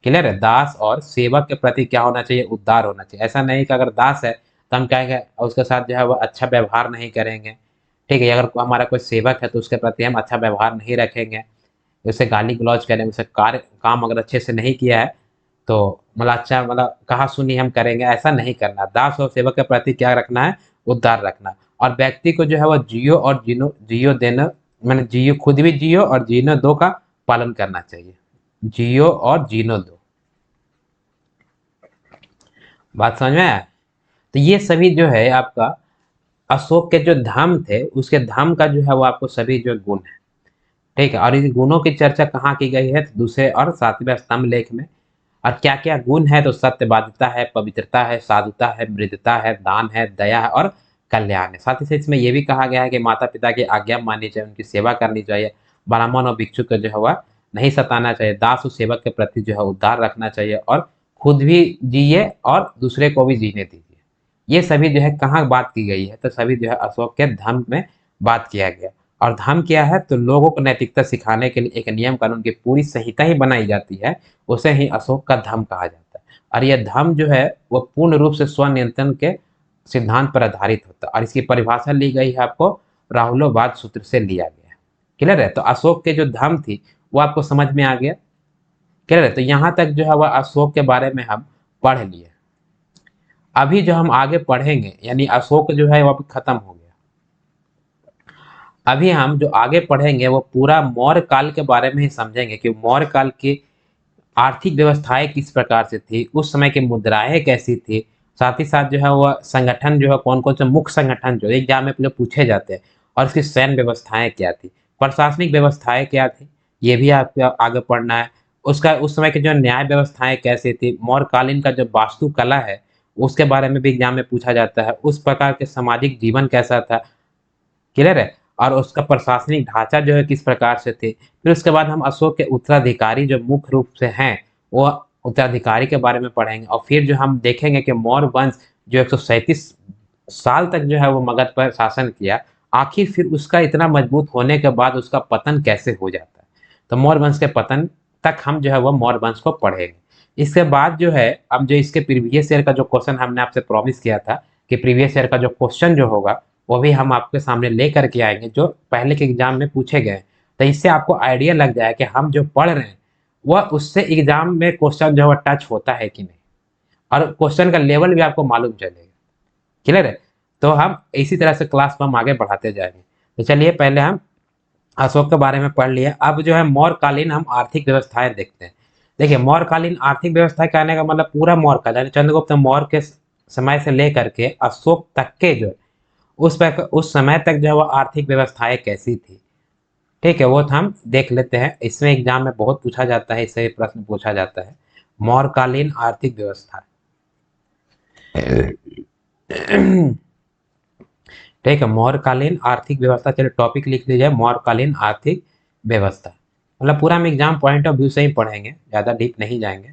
क्लियर है? दास और सेवक के प्रति क्या होना चाहिए? उदार होना चाहिए। ऐसा नहीं कि अगर दास है तो हम कहेंगे उसके साथ जो है वह अच्छा व्यवहार नहीं करेंगे। ठीक है? अगर हमारा कोई सेवक है तो उसके प्रति हम अच्छा व्यवहार नहीं रखेंगे, उसे गाली-गलौज करें, उसे काम अगर अच्छे से नहीं किया है तो मतलब अच्छा मतलब कहा-सुनी हम करेंगे, ऐसा नहीं करना। दास और सेवक के प्रति क्या रखना है? उदार रखना। और व्यक्ति को जो है वो जियो देना, माने जियो, खुद भी जियो और जीने दो का पालन करना चाहिए। जियो और जीने दो। बात समझ में आया? तो ये सभी जो है आपका अशोक के जो धाम थे, उसके धाम का जो है वो आपको सभी जो गुण है, ठीक है? और इन गुणों की चर्चा कहाँ की गई है? तो दूसरे और सातवें स्तंभ लेख में। और क्या-क्या गुण है? तो सत्यवादिता है, पवित्रता है, साधुता है, मृदुता है, दान है, दया है और कल्याण है। साथ ही साथ इसमें ये भी कहा गया है कि माता-पिता की आज्ञा माननी चाहिए, उनकी सेवा करनी चाहिए, ब्राह्मण और भिक्षु को जो है वह नहीं सताना चाहिए, दास और सेवक के प्रति जो है उदार रखना चाहिए और खुद भी जिए और दूसरे को भी जीने दीजिए। ये सभी जो है कहाँ बात की गई है? तो सभी जो है अशोक के धम्म में बात किया गया। और धम्म क्या है? तो लोगों को नैतिकता सिखाने के लिए एक नियम कानून की पूरी संहिता ही बनाई जाती है, उसे ही अशोक का धम्म कहा जाता है। और यह धम्म जो है वो पूर्ण रूप से स्वनियंत्रण के सिद्धांत पर आधारित होता है और इसकी परिभाषा ली गई है आपको राहुलोवाद सूत्र से लिया गया है। क्लियर है? तो अशोक के जो धम्म थी वो आपको समझ में आ गया? क्लियर है? तो यहाँ तक जो है वह अशोक के बारे में हम पढ़ लिए। अभी जो हम आगे पढ़ेंगे यानी अशोक जो है वो अभी खत्म हो गया। अभी हम जो आगे पढ़ेंगे वो पूरा मौर्य काल के बारे में ही समझेंगे कि मौर्य काल की आर्थिक व्यवस्थाएँ किस प्रकार से थी, उस समय की मुद्राएँ कैसी थी, साथ ही साथ जो है वह संगठन जो है कौन-कौन से मुख्य संगठन जो एग्ज़ाम में जो पूछे जाते हैं और इसकी सैन्य व्यवस्थाएँ क्या थी, प्रशासनिक व्यवस्थाएँ क्या थी, ये भी आपको आगे पढ़ना है। उसका उस समय की जो न्याय व्यवस्थाएँ कैसी थी, मौर्यकालीन का जो वास्तुकला है, उसके बारे में भी एग्ज़ाम में पूछा जाता है, उस प्रकार के सामाजिक जीवन कैसा था, क्लियर है? और उसका प्रशासनिक ढाँचा जो है किस प्रकार से थे। फिर उसके बाद हम अशोक के उत्तराधिकारी जो मुख्य रूप से हैं, वो उत्तराधिकारी के बारे में पढ़ेंगे और फिर जो हम देखेंगे कि मौर्य वंश जो 137 साल तक जो है वो मगध पर शासन किया, आखिर फिर उसका इतना मजबूत होने के बाद उसका पतन कैसे हो जाता है। तो मौर्य वंश के पतन तक हम जो है वो मौर्य वंश को पढ़ेंगे। इसके बाद जो है अब जो इसके प्रीवियस ईयर का जो क्वेश्चन हमने आपसे प्रॉमिस किया था कि प्रीवियस ईयर का जो क्वेश्चन जो होगा वो भी हम आपके सामने लेकर के आएँगे जो पहले के एग्ज़ाम में पूछे गए हैं। तो इससे आपको आइडिया लग जाए कि हम जो पढ़ रहे हैं, वह उससे एग्ज़ाम में क्वेश्चन जो है टच होता है कि नहीं और क्वेश्चन का लेवल भी आपको मालूम चलेगा। क्लियर है? तो हम इसी तरह से क्लास को हम आगे बढ़ाते जाएँगे। तो चलिए पहले हम अशोक के बारे में पढ़ लिया। अब जो है मौर्यकालीन हम आर्थिक व्यवस्थाएँ देखते हैं। देखिए मौर्यकालीन आर्थिक व्यवस्था कहने का मतलब पूरा मौर्यकाल यानी चंद्रगुप्त मौर्य के समय से लेकर के अशोक तक के जो उस समय तक जो है वो आर्थिक व्यवस्थाएँ कैसी थी? ठीक है, वो तो हम देख लेते हैं। इसमें एग्ज़ाम में बहुत पूछा जाता है, इससे प्रश्न पूछा जाता है। मौर्यकालीन आर्थिक व्यवस्था। ठीक है, मौर्यकालीन आर्थिक व्यवस्था चलिए टॉपिक लिख लीजिए मौर्यकालीन आर्थिक व्यवस्था। मतलब पूरा हम एग्ज़ाम पॉइंट ऑफ व्यू से ही पढ़ेंगे, ज़्यादा डीप नहीं जाएँगे।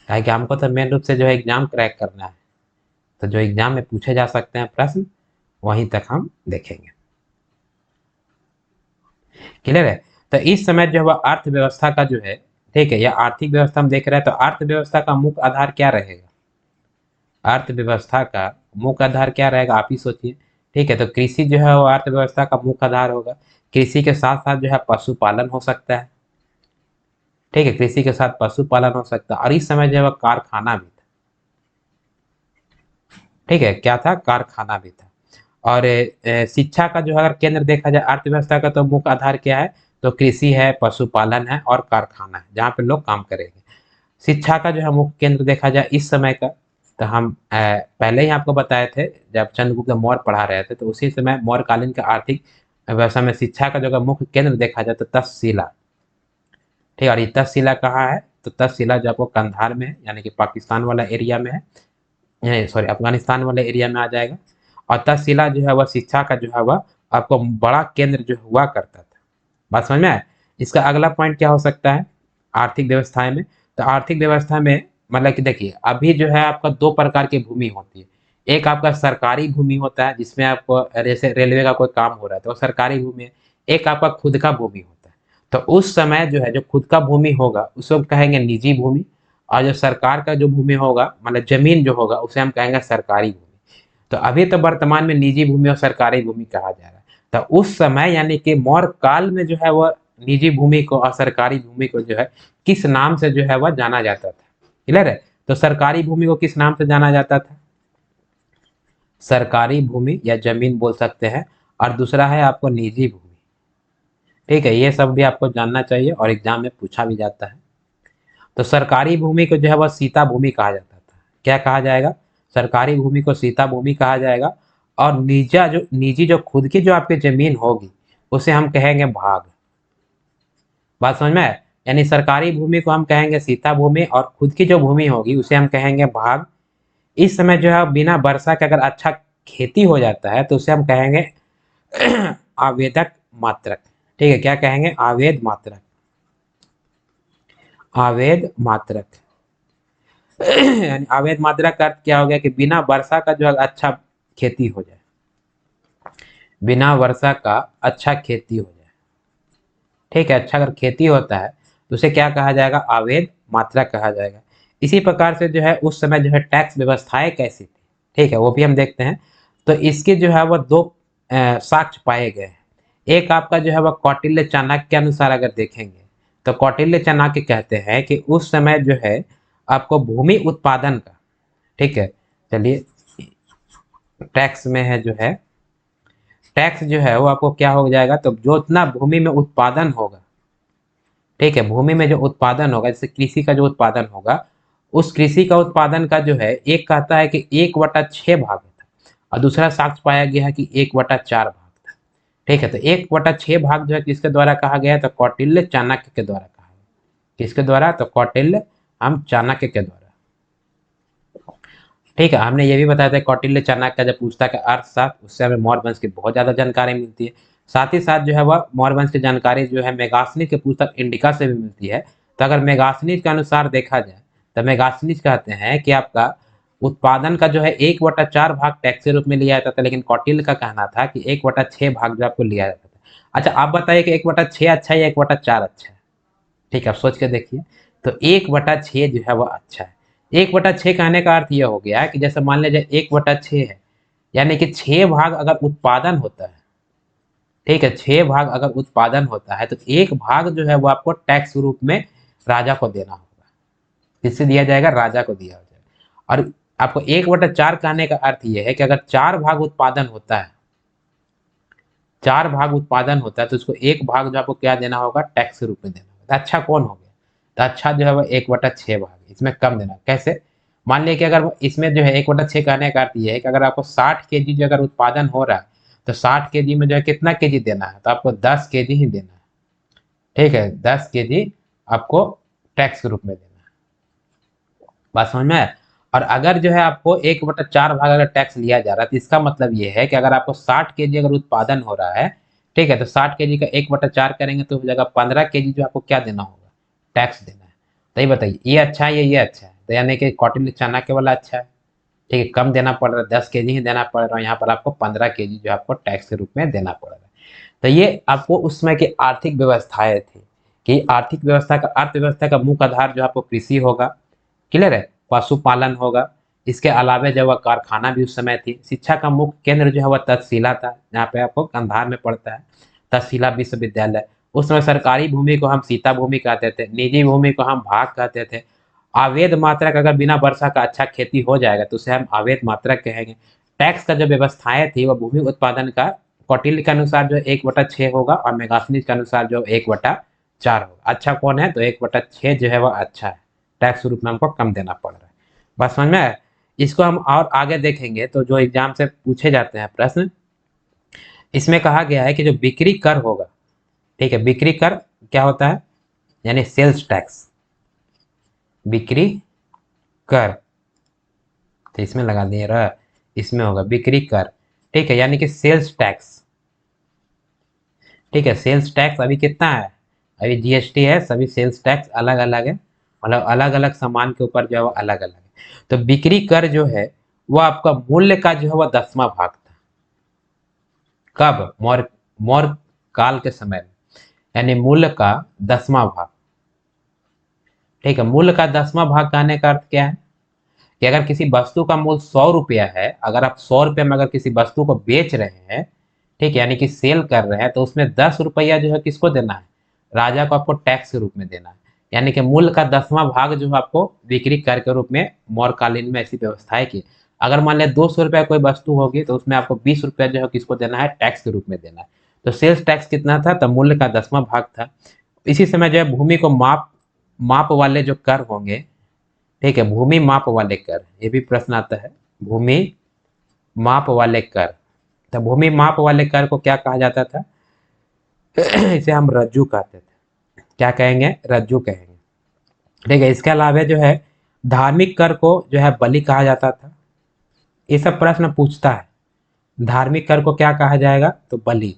काहे कि हमको तो मेन रूप से जो है एग्ज़ाम क्रैक करना है। तो जो एग्जाम में पूछे जा सकते हैं प्रश्न वहीं तक हम देखेंगे। क्लियर है। तो इस समय जो है अर्थव्यवस्था का जो है, ठीक है, या आर्थिक व्यवस्था हम देख रहे हैं, तो अर्थव्यवस्था का मुख्य आधार क्या रहेगा? अर्थव्यवस्था का मुख्य आधार क्या रहेगा, आप ही सोचिए। ठीक है, तो कृषि जो है वो अर्थव्यवस्था का मुख्य आधार होगा। कृषि के साथ साथ जो है पशुपालन हो सकता है। ठीक है, कृषि के साथ पशुपालन हो सकता है, और इस समय जो है कारखाना भी था। ठीक है, क्या था? कारखाना भी था। और शिक्षा का जो अगर केंद्र देखा जाए अर्थव्यवस्था का, तो मुख्य आधार क्या है? तो कृषि है, पशुपालन है और कारखाना है, जहाँ पे लोग काम करेंगे। शिक्षा का जो है मुख्य केंद्र देखा जाए इस समय का, तो हम पहले ही आपको बताए थे जब चंद्रगुप्त मौर्य पढ़ा रहे थे, तो उसी समय मौर्यकालीन का आर्थिक व्यवस्था में शिक्षा का जो है मुख्य केंद्र देखा जाए तो तक्षशिला। ठीक है, और ये तक्षशिला कहाँ है? तो तक्षशिला जो आपको कंधार में है, यानी कि पाकिस्तान वाला एरिया में है, सॉरी अफगानिस्तान वाले एरिया में आ जाएगा। और तक्षशिला जो है वह शिक्षा का जो है वह आपको बड़ा केंद्र जो हुआ करता था। बात समझ में आए? इसका अगला पॉइंट क्या हो सकता है आर्थिक व्यवस्था में? तो आर्थिक व्यवस्था में मतलब कि देखिए अभी जो है आपका दो प्रकार की भूमि होती है। एक आपका सरकारी भूमि होता है जिसमें आपको जैसे रेलवे का कोई काम हो रहा है तो वो सरकारी भूमि है। एक आपका खुद का भूमि होता है। तो उस समय जो है जो खुद का भूमि होगा उसको कहेंगे निजी भूमि, और जो सरकार का जो भूमि होगा मतलब जमीन जो होगा उसे हम कहेंगे सरकारी भूमि। तो अभी तो वर्तमान में निजी भूमि और सरकारी भूमि कहा जा रहा है। तो उस समय यानी कि मौर्य काल में जो है वह निजी भूमि को और सरकारी भूमि को जो है किस नाम से जो है वह जाना जाता था? क्लियर है? तो सरकारी भूमि को किस नाम से जाना जाता था? सरकारी भूमि या जमीन बोल सकते हैं। और दूसरा है आपको निजी भूमि। ठीक है, ये सब भी आपको जानना चाहिए और एग्जाम में पूछा भी जाता है। तो सरकारी भूमि को जो है वह सीता भूमि कहा जाता था। क्या कहा जाएगा? सरकारी भूमि को सीता भूमि कहा जाएगा। और निजी जो खुद की जो आपकी जमीन होगी उसे हम कहेंगे भाग। बात समझ में आए? यानी सरकारी भूमि को हम कहेंगे सीता भूमि और खुद की जो भूमि होगी उसे हम कहेंगे भाग। इस समय जो है बिना वर्षा के अगर अच्छा खेती हो जाता है तो उसे हम कहेंगे आवेदक मात्रक। ठीक है, क्या कहेंगे? आवेद मात्रक। आवेद मात्रक यानी अवैध मात्रा का अर्थ क्या हो गया कि बिना वर्षा का जो है अच्छा खेती हो जाए। बिना वर्षा का अच्छा खेती हो जाए। ठीक है, अच्छा अगर खेती होता है तो उसे क्या कहा जाएगा? अवैध मात्रा कहा जाएगा। इसी प्रकार से जो है उस समय जो है टैक्स व्यवस्थाएं कैसी थी, ठीक है, वो भी हम देखते हैं। तो इसके जो है वह दो साक्ष्य पाए गए हैं। एक आपका जो है वह कौटिल्य चाणक्य के अनुसार अगर देखेंगे तो कौटिल्य चाणक्य कहते हैं कि उस समय जो है आपको भूमि उत्पादन का, ठीक है, चलिए टैक्स में है जो है टैक्स जो है वो आपको क्या हो जाएगा? तो जो उतना भूमि में उत्पादन होगा, ठीक है, भूमि में जो उत्पादन होगा जैसे कृषि का जो उत्पादन होगा उस कृषि का उत्पादन का जो है एक कहता है कि 1/6 भाग था और दूसरा साक्ष्य पाया गया है कि 1/4 भाग था। ठीक है, तो 1/6 भाग जो है किसके द्वारा कहा गया है? तो कौटिल्य चाणक्य के द्वारा कहा गया। किसके द्वारा? तो कौटिल्य हम चाणक्य के द्वारा। ठीक है, हमने ये भी बताया था कौटिल्य चाणक्य का जब पूछता है कि अर्थशास्त्र उससे हमें मौर्य वंश की बहुत ज्यादा जानकारी मिलती है। साथ ही साथ जो है वह मौर्य वंश की जानकारी जो है मेगास्थनीज के पुस्तक इंडिका से भी मिलती है। तो अगर मेगास्थनीज के अनुसार देखा जाए तो मेगास्थनीज कहते हैं कि आपका उत्पादन का जो है 1/4 भाग टैक्स के रूप में लिया जाता था, लेकिन कौटिल्य का कहना था कि 1/6 भाग जो आपको लिया जाता था। अच्छा आप बताइए कि 1/6 अच्छा है या 1/4 अच्छा है? ठीक है, आप सोच के देखिए। तो 1/6 जो है वो अच्छा है। 1/6 कहने का अर्थ ये हो गया कि जैसे मान लीजिए 1/6 है, यानी कि 6 भाग अगर उत्पादन होता है, ठीक है, 6 भाग अगर उत्पादन होता है तो एक भाग जो है वो आपको टैक्स रूप में राजा को देना होगा। किससे दिया जाएगा? राजा को दिया जाएगा। और आपको 1/4 कहने का अर्थ ये है कि अगर 4 भाग उत्पादन होता है, 4 भाग उत्पादन होता है तो उसको एक भाग जो आपको क्या देना होगा? टैक्स के रूप में देना होगा। तो अच्छा कौन हो गया? तो अच्छा जो है वो 1/6 भाग, इसमें कम देना। कैसे? मान लिया कि अगर इसमें जो है 1/6 कहने का अर्थ ये है कि अगर आपको 60 kg जो अगर उत्पादन हो रहा है तो 60 kg में जो है कितना केजी देना है? तो आपको 10 kg ही देना है। ठीक है, 10 kg आपको टैक्स के रूप में देना है। बात समझ में आया? और अगर जो है आपको 1/4 भाग अगर टैक्स लिया जा रहा है तो इसका मतलब ये है कि अगर आपको 60 kg अगर उत्पादन हो रहा है, ठीक है, तो 60 kg का 1/4 करेंगे तो हो जाएगा 15 kg जो आपको क्या देना होगा? टैक्स देना है। तो ये बताइए ये अच्छा है या ये अच्छा है? तो यानी कि कौटिल्य चाणक्य वाला अच्छा है? ठीक है, कम देना पड़ रहा है, 10 kg ही देना पड़ रहा है, यहाँ पर आपको 15 kg जो आपको टैक्स के रूप में देना पड़ रहा है। तो ये आपको उस समय की आर्थिक व्यवस्थाएं थी कि आर्थिक व्यवस्था का अर्थव्यवस्था का मुख्य आधार जो आपको कृषि होगा, क्लियर है, पशुपालन होगा, इसके अलावा जो वह कारखाना भी उस समय थी। शिक्षा का मुख्य केंद्र जो है वह तक्षशिला था, जहाँ पे आपको कंधार में पड़ता है तक्षशिला विश्वविद्यालय। उस समय सरकारी भूमि को हम सीता भूमि कहते थे, निजी भूमि को हम भाग कहते थे। अवैध मात्रक अगर बिना वर्षा का अच्छा खेती हो जाएगा तो उसे हम अवैध मात्रक कहेंगे। टैक्स का जो व्यवस्थाएं थी वह भूमि उत्पादन का कौटिल्य के अनुसार जो 1/6 होगा और मेगास्निज के अनुसार जो 1/4 होगा। अच्छा कौन है? तो 1/6 जो है वह अच्छा है, टैक्स रूप में हमको कम देना पड़ रहा है। बस समझ में आया? इसको हम और आगे देखेंगे तो जो एग्जाम से पूछे जाते हैं प्रश्न, इसमें कहा गया है कि जो बिक्री कर होगा, ठीक है, बिक्री कर क्या होता है? यानी सेल्स टैक्स, बिक्री कर, तो इसमें लगा दिए रहा, इसमें होगा बिक्री कर, ठीक है, यानी कि सेल्स टैक्स, ठीक है। सेल्स टैक्स अभी कितना है? अभी जीएसटी है, सभी सेल्स टैक्स अलग अलग है, मतलब अलग अलग सामान के ऊपर जो है वो अलग अलग है। तो बिक्री कर जो है वो आपका मूल्य का जो है वह 10वां भाग था। कब? मौर्य मौर्य काल के समय में, यानी मूल्य का 10वां भाग, ठीक है। मूल्य का 10वां भाग कहने का अर्थ क्या है कि अगर किसी वस्तु का मूल्य 100 रुपया है, अगर आप 100 रुपये में अगर किसी वस्तु को बेच रहे हैं, ठीक है, यानी कि सेल कर रहे हैं, तो उसमें 10 रुपया जो है किसको देना है? राजा को आपको टैक्स के रूप में देना है। यानी कि मूल्य का 10वां भाग जो है आपको बिक्री कर के रूप में मौर्यकालीन में ऐसी व्यवस्थाएं की। अगर मान लिया 200 रुपया कोई वस्तु होगी तो उसमें आपको 20 रुपया जो है किसको देना है? टैक्स के रूप में देना है। तो सेल्स टैक्स कितना था? तो मूल्य का 10वां भाग था। इसी समय जो है भूमि को माप माप वाले जो कर होंगे, ठीक है, भूमि माप वाले कर, ये भी प्रश्न आता है, भूमि माप वाले कर। तो भूमि माप वाले कर को क्या कहा जाता था? इसे हम रज्जू कहते थे। क्या कहेंगे? रज्जू कहेंगे, ठीक है। इसके अलावा जो है धार्मिक कर को जो है बलि कहा जाता था। ये सब प्रश्न पूछता है, धार्मिक कर को क्या कहा जाएगा? तो बलि,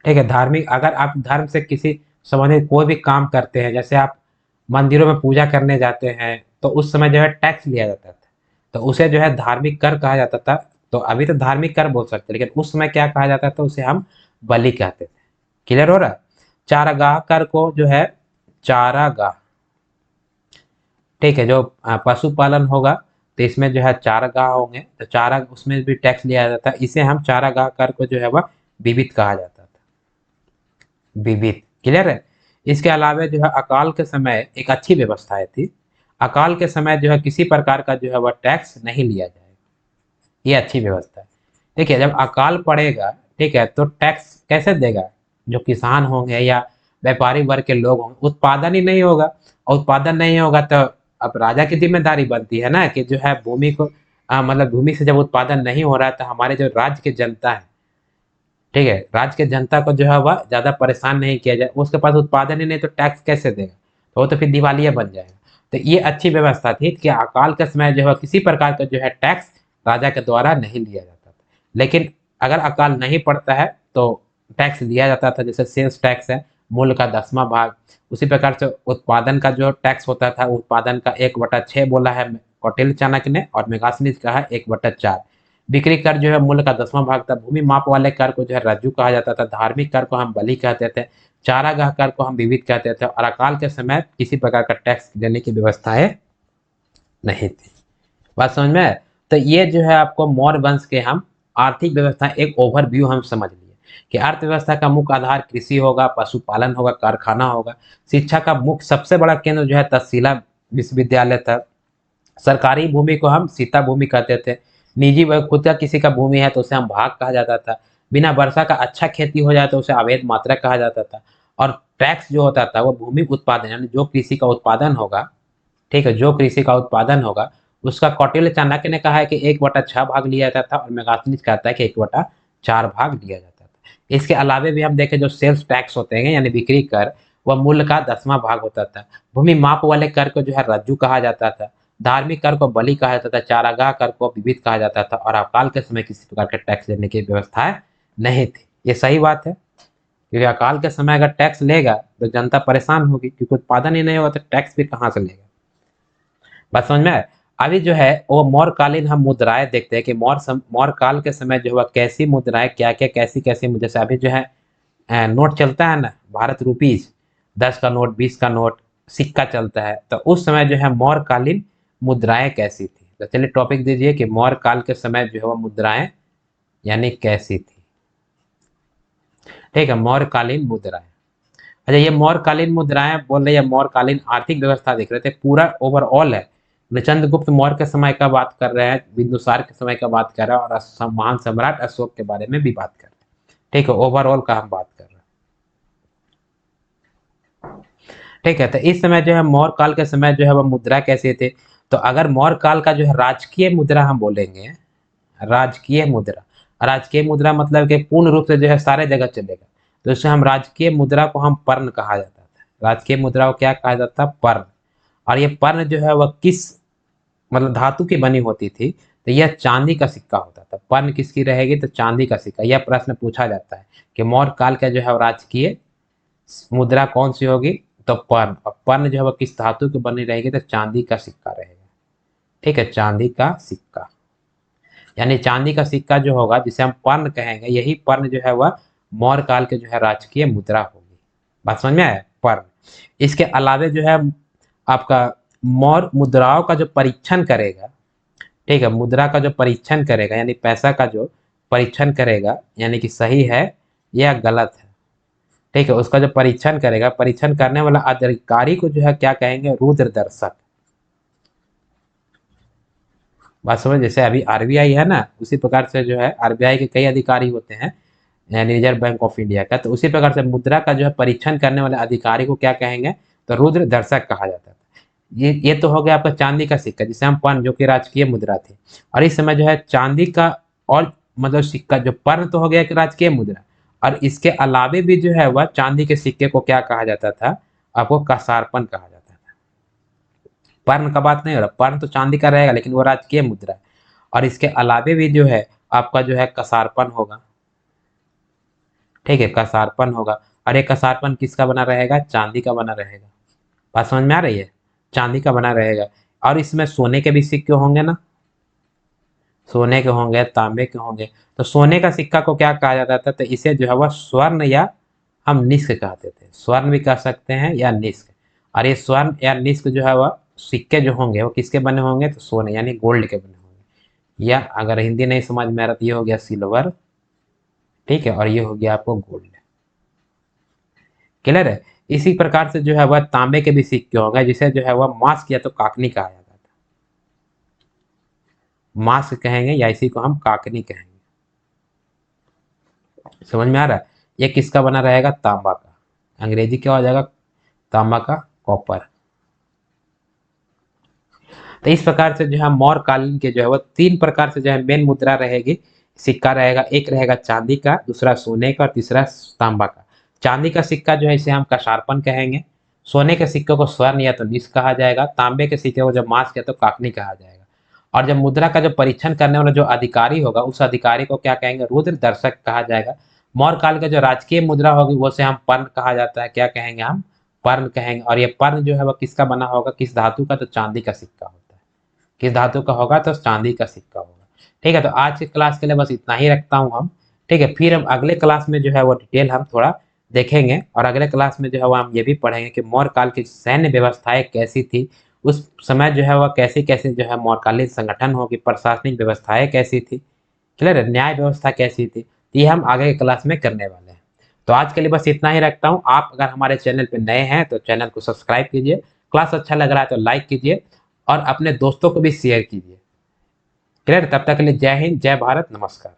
ठीक है। धार्मिक, अगर आप धर्म से किसी संबंधित कोई भी काम करते हैं, जैसे आप मंदिरों में पूजा करने जाते हैं, तो उस समय जो है टैक्स लिया जाता था, तो उसे जो है धार्मिक कर कहा जाता था। तो अभी तो धार्मिक कर बोल सकते हैं, लेकिन उस समय क्या कहा जाता था? उसे हम बलि कहते थे। क्लियर हो रहा है? चारागाह कर को जो है, चारागाह, ठीक है, जो पशुपालन होगा तो इसमें जो है चारागाह होंगे, तो चारा उसमें भी टैक्स लिया जाता है। इसे हम चारागाह कर को जो है वह विविध कहा जाता था, विविध। क्लियर है? इसके अलावा जो है अकाल के समय एक अच्छी व्यवस्था थी, अकाल के समय जो है किसी प्रकार का जो है वह टैक्स नहीं लिया जाएगा, ये अच्छी व्यवस्था है। देखिए, जब अकाल पड़ेगा, ठीक है, तो टैक्स कैसे देगा? जो किसान होंगे या व्यापारी वर्ग के लोग होंगे, उत्पादन ही नहीं होगा, और उत्पादन नहीं होगा तो अब राजा की जिम्मेदारी बनती है ना कि जो है भूमि को मतलब भूमि से जब उत्पादन नहीं हो रहा है तो हमारे जो राज्य की जनता है, ठीक है, राज्य के जनता को जो है वह ज्यादा परेशान नहीं किया जाए, उसके पास उत्पादन ही नहीं तो टैक्स कैसे देगा? तो वो तो फिर दिवालिया बन जाएगा। तो ये अच्छी व्यवस्था थी कि अकाल के समय जो है किसी प्रकार का जो है टैक्स राजा के द्वारा नहीं लिया जाता था। लेकिन अगर अकाल नहीं पड़ता है तो टैक्स लिया जाता था, जैसे सेल्स टैक्स है, मूल्य का 10वां भाग। उसी प्रकार से उत्पादन का जो टैक्स होता था, उत्पादन का 1/6 बोला है कौटिल्य चाणक्य ने, और मेगास्निज का है 1/4। बिक्री कर जो है मूल्य का 10वां भाग था। भूमि माप वाले कर को जो है रज्जू कहा जाता था। धार्मिक कर को हम बलि कहते थे। चारागाह कर को हम विविध कहते थे। और अकाल के समय किसी प्रकार का टैक्स देने की व्यवस्थाएं नहीं थी। बात समझ में आया? तो ये जो है आपको मौर्य वंश के हम आर्थिक व्यवस्था एक ओवरव्यू हम समझ लिए कि अर्थव्यवस्था का मुख्य आधार कृषि होगा, पशुपालन होगा, कारखाना होगा। शिक्षा का मुख्य सबसे बड़ा केंद्र जो है तक्षशिला विश्वविद्यालय था। सरकारी भूमि को हम सीता भूमि कहते थे। निजी व खुद का किसी का भूमि है तो उसे हम भाग कहा जाता था। बिना वर्षा का अच्छा खेती हो जाए तो उसे अवैध मात्रा कहा जाता था। और टैक्स जो होता था वो भूमि उत्पादन, यानी जो कृषि का उत्पादन होगा, ठीक है, जो कृषि का उत्पादन होगा उसका कौटिल्य चाणक्य ने कहा है कि 1/6 भाग लिया जाता था, और मेगास्निज कहता है कि 1/4 भाग लिया जाता था। इसके अलावे भी हम देखें जो सेल्स टैक्स होते हैं यानी बिक्री कर, वह मूल्य का 10वां भाग होता था। भूमि माप वाले कर को जो है रज्जू कहा जाता था। धार्मिक कर को बलि कहा जाता था। चारागाह कर को विविध कहा जाता था। और अकाल के समय किसी प्रकार के टैक्स लेने की व्यवस्था नहीं थी। ये सही बात है, क्योंकि अकाल के समय अगर टैक्स लेगा तो जनता परेशान होगी, क्योंकि उत्पादन ही नहीं होगा तो टैक्स भी कहाँ से लेगा। बात समझ में आए? अभी जो है वो मौर्यकालीन हम मुद्राएं देखते हैं कि मौर्य काल के समय जो है कैसी मुद्राएं, क्या क्या कैसी कैसी मुद्रा, जैसे अभी जो है नोट चलता है ना, भारत रुपीज, 10 का नोट, 20 का नोट, सिक्का चलता है, तो उस समय जो है मौर्यकालीन मुद्राएं कैसी थी। तो चलिए टॉपिक दीजिए कि मौर्य काल के समय जो है वो मुद्राएं यानी कैसी थी। ठीक है, मौर्यकालीन मुद्राएं। अच्छा, ये मौर्यकालीन मुद्राएं बोल रहे हैं, मौर्यकालीन आर्थिक व्यवस्था देख रहे थे, पूरा ओवरऑल है। चंद्रगुप्त मौर्य के समय का बात कर रहे हैं, बिंदुसार के समय का बात कर रहे हैं, और महान सम्राट अशोक के बारे में भी बात कर रहे हैं। ठीक है, ओवरऑल का हम बात कर रहे हैं। ठीक है, तो इस समय जो है मौर्य काल के समय जो है वह मुद्रा कैसे थे। तो अगर मौर्य काल का जो है राजकीय मुद्रा हम बोलेंगे, राजकीय मुद्रा, राजकीय मुद्रा मतलब कि पूर्ण रूप से जो है सारे जगह चलेगा, तो इससे हम राजकीय मुद्रा को हम पर्ण कहा जाता था। राजकीय मुद्रा को क्या कहा जाता था? पर्ण। और ये पर्ण जो है वह किस मतलब धातु की बनी होती थी? तो यह चांदी का सिक्का होता था। पर्ण किसकी रहेगी? तो चांदी का सिक्का। यह प्रश्न पूछा जाता है कि मौर्य काल का जो है राजकीय मुद्रा कौन सी होगी? तो पर्ण। और पर्ण जो है वह किस धातु की बनी रहेगी? तो चांदी का सिक्का रहेगा। ठीक है, चांदी का सिक्का, यानी चांदी का सिक्का जो होगा जिसे हम पर्ण कहेंगे, यही पर्ण जो है वह मौर्य काल के जो है राजकीय मुद्रा होगी। बात समझ में आया? पर्ण। इसके अलावे जो है आपका मौर्य मुद्राओं का जो परीक्षण करेगा, ठीक है, मुद्रा का जो परीक्षण करेगा यानी पैसा का जो परीक्षण करेगा, यानी कि सही है या गलत है, ठीक है, उसका जो परीक्षण करेगा, परीक्षण करने वाला अधिकारी को जो है क्या कहेंगे? रुद्र दर्शक। बात समझ? जैसे अभी आरबीआई है ना, उसी प्रकार से जो है आरबीआई के कई अधिकारी होते हैं, यानी रिजर्व बैंक ऑफ इंडिया का, तो उसी प्रकार से मुद्रा का जो है परीक्षण करने वाले अधिकारी को क्या कहेंगे? तो रुद्र दर्शक कहा जाता था। ये तो हो गया आपका चांदी का सिक्का जिसे हम पर्ण, जो कि राजकीय मुद्रा थी। और इस समय जो है चांदी का और मतलब सिक्का, जो पर्ण तो हो गया कि राजकीय मुद्रा, और इसके अलावे भी जो है वह चांदी के सिक्के को क्या कहा जाता था? आपको कसारपन कहा जाता था। पर्ण का बात नहीं हो रहा, पर्ण तो चांदी का रहेगा लेकिन वो राजकीय मुद्रा है। और इसके अलावे भी जो है आपका जो है कसारपन होगा। ठीक है, कसारपन होगा। और ये कसारपन किसका बना रहेगा? चांदी का बना रहेगा। बात समझ में आ रही है? चांदी का बना रहेगा। और इसमें सोने के भी सिक्के होंगे ना, सोने के होंगे, तांबे के होंगे। तो सोने का सिक्का को क्या कहा जाता था? तो इसे जो है वह स्वर्ण या हम निष्क कहते थे। स्वर्ण भी कह सकते हैं या निष्क। और ये स्वर्ण या निष्क जो है वह सिक्के जो होंगे वो किसके बने होंगे? तो सोने यानी गोल्ड के बने होंगे। या अगर हिंदी नहीं समझ में आ रहा तो ये हो गया सिल्वर, ठीक है, और ये हो गया आपको गोल्ड। क्लियर है? इसी प्रकार से जो है वह तांबे के भी सिक्के होंगे जिसे जो है वह मास्क या तो काकनी कहा जाता था। मास्क कहेंगे या इसी को हम काकनी कहेंगे। समझ में आ रहा है? ये किसका बना रहेगा? तांबा का। अंग्रेजी क्या हो जाएगा? तांबा का, कॉपर। तो इस प्रकार से जो है मौर्य कालीन के जो है वो तीन प्रकार से जो है मेन मुद्रा रहेगी, सिक्का रहेगा। एक रहेगा चांदी का, दूसरा सोने का, और तीसरा तांबा का। चांदी का सिक्का जो है इसे हम कशारपन कहेंगे। सोने के सिक्के को स्वर्ण या तो निष्क कहा जाएगा। तांबे के सिक्के को जब मास्क या तो काकनी कहा जाएगा। और जब मुद्रा का जो परीक्षण करने वाला जो अधिकारी होगा, उस अधिकारी को क्या कहेंगे? रुद्र दर्शक कहा जाएगा। मौर्य काल का जो राजकीय मुद्रा होगी वो से हम पर्ण कहा जाता है। क्या कहेंगे हम? पर्ण कहेंगे। और ये पर्ण जो है वो किसका बना होगा? किस धातु का? तो चांदी का सिक्का होता है। किस धातु का होगा? तो चांदी का सिक्का होगा। ठीक है, तो आज की क्लास के लिए बस इतना ही रखता हूँ हम। ठीक है, फिर हम अगले क्लास में जो है वो डिटेल हम थोड़ा देखेंगे, और अगले क्लास में जो है वो हम ये भी पढ़ेंगे कि मौर्य काल की सैन्य व्यवस्थाएं कैसी थी, उस समय जो है वह कैसे कैसे जो है मौर्यकालीन संगठन होगी, प्रशासनिक व्यवस्थाएं कैसी थी, क्लियर है, न्याय व्यवस्था कैसी थी, तो ये हम आगे की क्लास में करने वाले हैं। तो आज के लिए बस इतना ही रखता हूँ। आप अगर हमारे चैनल पे नए हैं तो चैनल को सब्सक्राइब कीजिए, क्लास अच्छा लग रहा है तो लाइक कीजिए, और अपने दोस्तों को भी शेयर कीजिए। क्लियर? तब तक के लिए जय हिंद, जय भारत, नमस्कार।